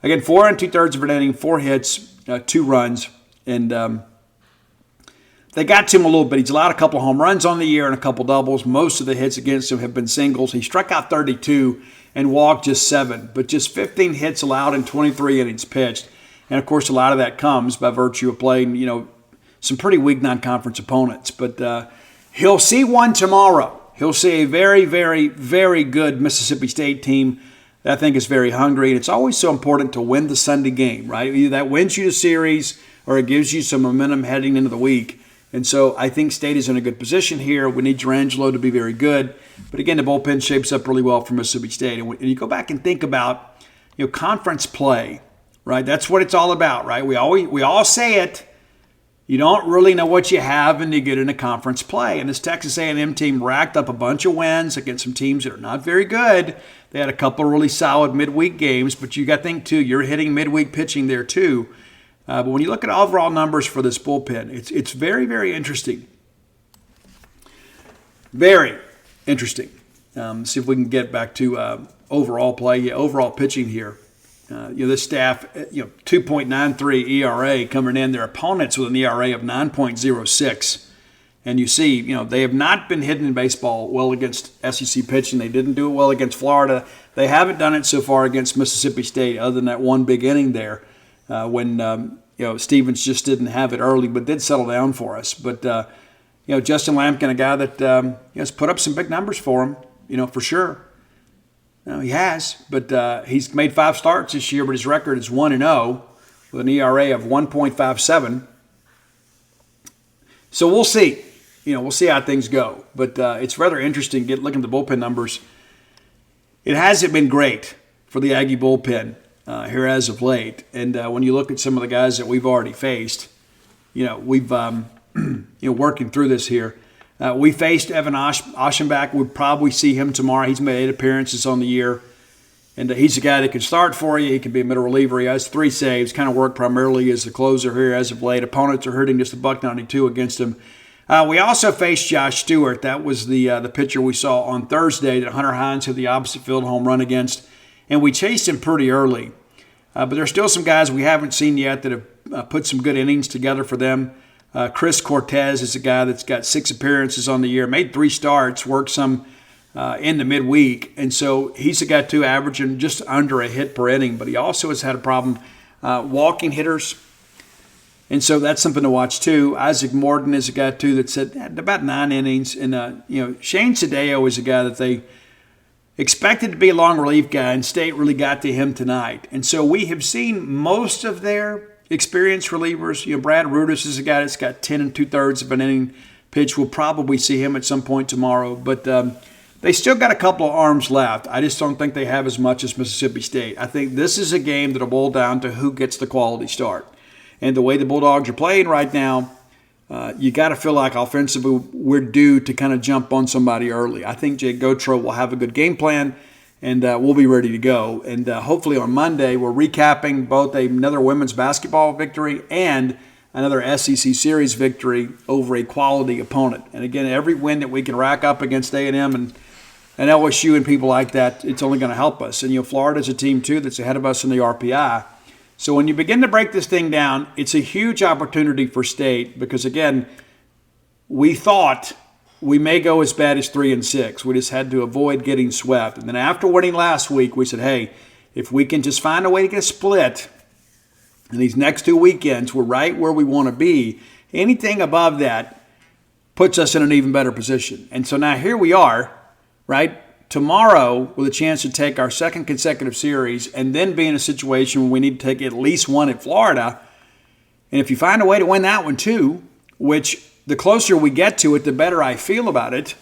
again, 4 2/3 of an inning, 4 hits, 2 runs, and they got to him a little bit. He's allowed a couple home runs on the year and a couple doubles. Most of the hits against him have been singles. He struck out 32 and walked just 7, but just 15 hits allowed in 23 innings pitched. And, of course, a lot of that comes by virtue of playing, some pretty weak non-conference opponents. But he'll see one tomorrow. He'll see a very, very, very good Mississippi State team that I think is very hungry. And it's always so important to win the Sunday game, right? Either that wins you the series or it gives you some momentum heading into the week. And so I think State is in a good position here. We need Drangelo to be very good. But again, the bullpen shapes up really well for Mississippi State. And you go back and think about, conference play, right? That's what it's all about, right? We all say it. You don't really know what you have until you get into conference play. And this Texas A&M team racked up a bunch of wins against some teams that are not very good. They had a couple of really solid midweek games, but you got to think, too, you're hitting midweek pitching there, too. But when you look at overall numbers for this bullpen, it's very, very interesting. Very interesting. See if we can get back to overall play. Yeah, overall pitching here. This staff, 2.93 ERA coming in. Their opponents with an ERA of 9.06. And you see, they have not been hitting in baseball well against SEC pitching. They didn't do it well against Florida. They haven't done it so far against Mississippi State, other than that one big inning there when Stevens just didn't have it early, but did settle down for us. But Justin Lampkin, a guy that has put up some big numbers for him, for sure. He has, but he's made 5 starts this year, but his record is 1-0 with an ERA of 1.57. So we'll see. We'll see how things go. But it's rather interesting looking at the bullpen numbers. It hasn't been great for the Aggie bullpen here as of late. And when you look at some of the guys that we've already faced, we've working through this here. We faced Evan Aschenbach. We'll probably see him tomorrow. He's made 8 appearances on the year. And he's a guy that can start for you. He can be a middle reliever. He has 3 saves, kind of worked primarily as the closer here as of late. Opponents are hitting just $1.92 against him. We also faced Josh Stewart. That was the pitcher we saw on Thursday that Hunter Hines hit the opposite field home run against. And we chased him pretty early. But there's still some guys we haven't seen yet that have put some good innings together for them. Chris Cortez is a guy that's got 6 appearances on the year, made 3 starts, worked some in the midweek. And so he's a guy, too, averaging just under a hit per inning. But he also has had a problem walking hitters. And so that's something to watch, too. Isaac Morton is a guy, too, that's at about 9 innings. And, Shane Sadeo is a guy that they expected to be a long relief guy, and State really got to him tonight. And so we have seen most of their experienced relievers. Brad Rudis is a guy that's got 10 2/3 of an inning pitch. We'll probably see him at some point tomorrow. But they still got a couple of arms left. I just don't think they have as much as Mississippi State. I think this is a game that will boil down to who gets the quality start. And the way the Bulldogs are playing right now, you got to feel like offensively we're due to kind of jump on somebody early. I think Jake Gautreaux will have a good game plan, and we'll be ready to go. And hopefully on Monday we're recapping both another women's basketball victory and another SEC series victory over a quality opponent. And again, every win that we can rack up against A&M and LSU and people like that, it's only going to help us. And Florida's a team too that's ahead of us in the RPI. So when you begin to break this thing down, it's a huge opportunity for State because, again, we thought we may go as bad as 3-6. We just had to avoid getting swept. And then after winning last week, we said, hey, if we can just find a way to get a split in these next 2 weekends, we're right where we want to be. Anything above that puts us in an even better position. And so now here we are, right? Tomorrow, with a chance to take our 2nd consecutive series and then be in a situation where we need to take at least one at Florida. And if you find a way to win that one too, which the closer we get to it, the better I feel about it,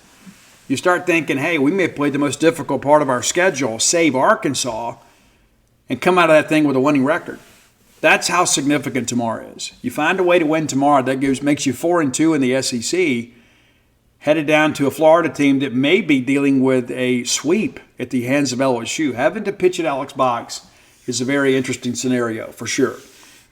you start thinking, hey, we may have played the most difficult part of our schedule, save Arkansas, and come out of that thing with a winning record. That's how significant tomorrow is. You find a way to win tomorrow, that makes you 4-2 in the SEC, headed down to a Florida team that may be dealing with a sweep at the hands of LSU. Having to pitch at Alex Box is a very interesting scenario for sure.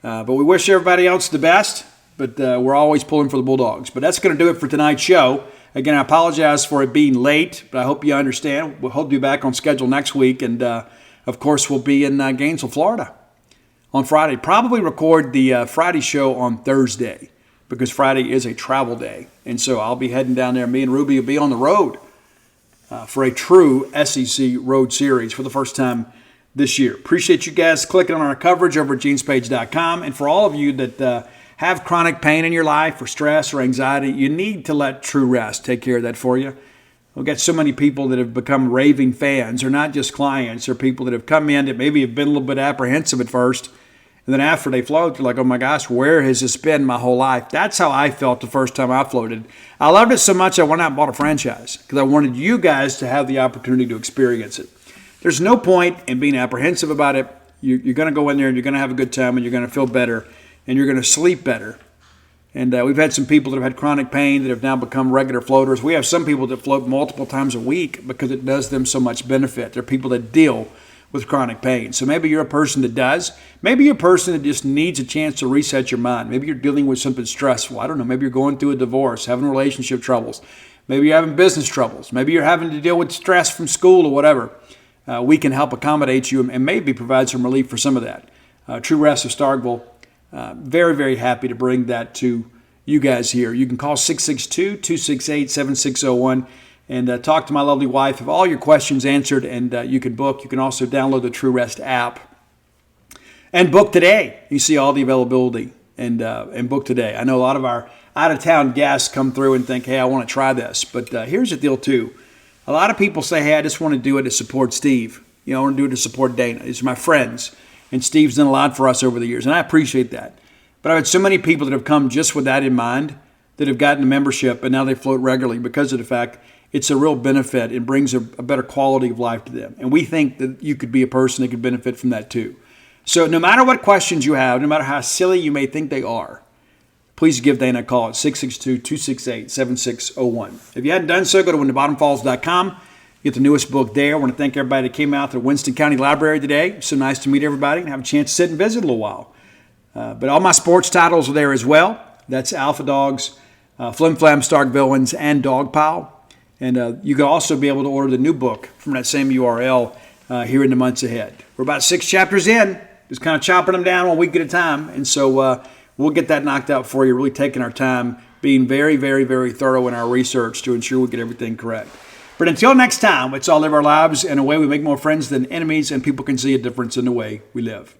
But we wish everybody else the best, but we're always pulling for the Bulldogs. But that's going to do it for tonight's show. Again, I apologize for it being late, but I hope you understand. We'll hope to be back on schedule next week. And, of course, we'll be in Gainesville, Florida on Friday. Probably record the Friday show on Thursday, because Friday is a travel day. And so I'll be heading down there. Me and Ruby will be on the road for a true SEC road series for the first time this year. Appreciate you guys clicking on our coverage over at genespage.com. And for all of you that have chronic pain in your life or stress or anxiety, you need to let True Rest take care of that for you. We've got so many people that have become raving fans, or not just clients, or people that have come in that maybe have been a little bit apprehensive at first. And then after they float, they're like, oh my gosh, where has this been my whole life? That's how I felt the first time I floated. I loved it so much I went out and bought a franchise because I wanted you guys to have the opportunity to experience it. There's no point in being apprehensive about it. You're going to go in there and you're going to have a good time and you're going to feel better and you're going to sleep better. And we've had some people that have had chronic pain that have now become regular floaters. We have some people that float multiple times a week because it does them so much benefit. There are people that deal with chronic pain. So maybe you're a person that does. Maybe you're a person that just needs a chance to reset your mind. Maybe you're dealing with something stressful. I don't know. Maybe you're going through a divorce, having relationship troubles. Maybe you're having business troubles. Maybe you're having to deal with stress from school or whatever. We can help accommodate you and maybe provide some relief for some of that. True Rest of Starkville, very, very happy to bring that to you guys here. You can call 662-268-7601. And talk to my lovely wife. Have all your questions answered, and you can book. You can also download the True Rest app and book today. You see all the availability and book today. I know a lot of our out-of-town guests come through and think, hey, I want to try this. But here's the deal, too. A lot of people say, hey, I just want to do it to support Steve. I want to do it to support Dana. These are my friends, and Steve's done a lot for us over the years, and I appreciate that. But I've had so many people that have come just with that in mind that have gotten a membership, and now they float regularly because of the fact it's a real benefit. It brings a better quality of life to them. And we think that you could be a person that could benefit from that too. So no matter what questions you have, no matter how silly you may think they are, please give Dana a call at 662-268-7601. If you hadn't done so, go to whenthebottomfalls.com. Get the newest book there. I want to thank everybody that came out to the Winston County Library today. So nice to meet everybody and have a chance to sit and visit a little while. But all my sports titles are there as well. That's Alpha Dogs, Flim Flam, Stark Villains, and Dogpile. And you can also be able to order the new book from that same URL here in the months ahead. We're about 6 chapters in, just kind of chopping them down 1 week at a time. And so we'll get that knocked out for you, really taking our time, being very, very, very thorough in our research to ensure we get everything correct. But until next time, let's all live our lives in a way we make more friends than enemies, and people can see a difference in the way we live.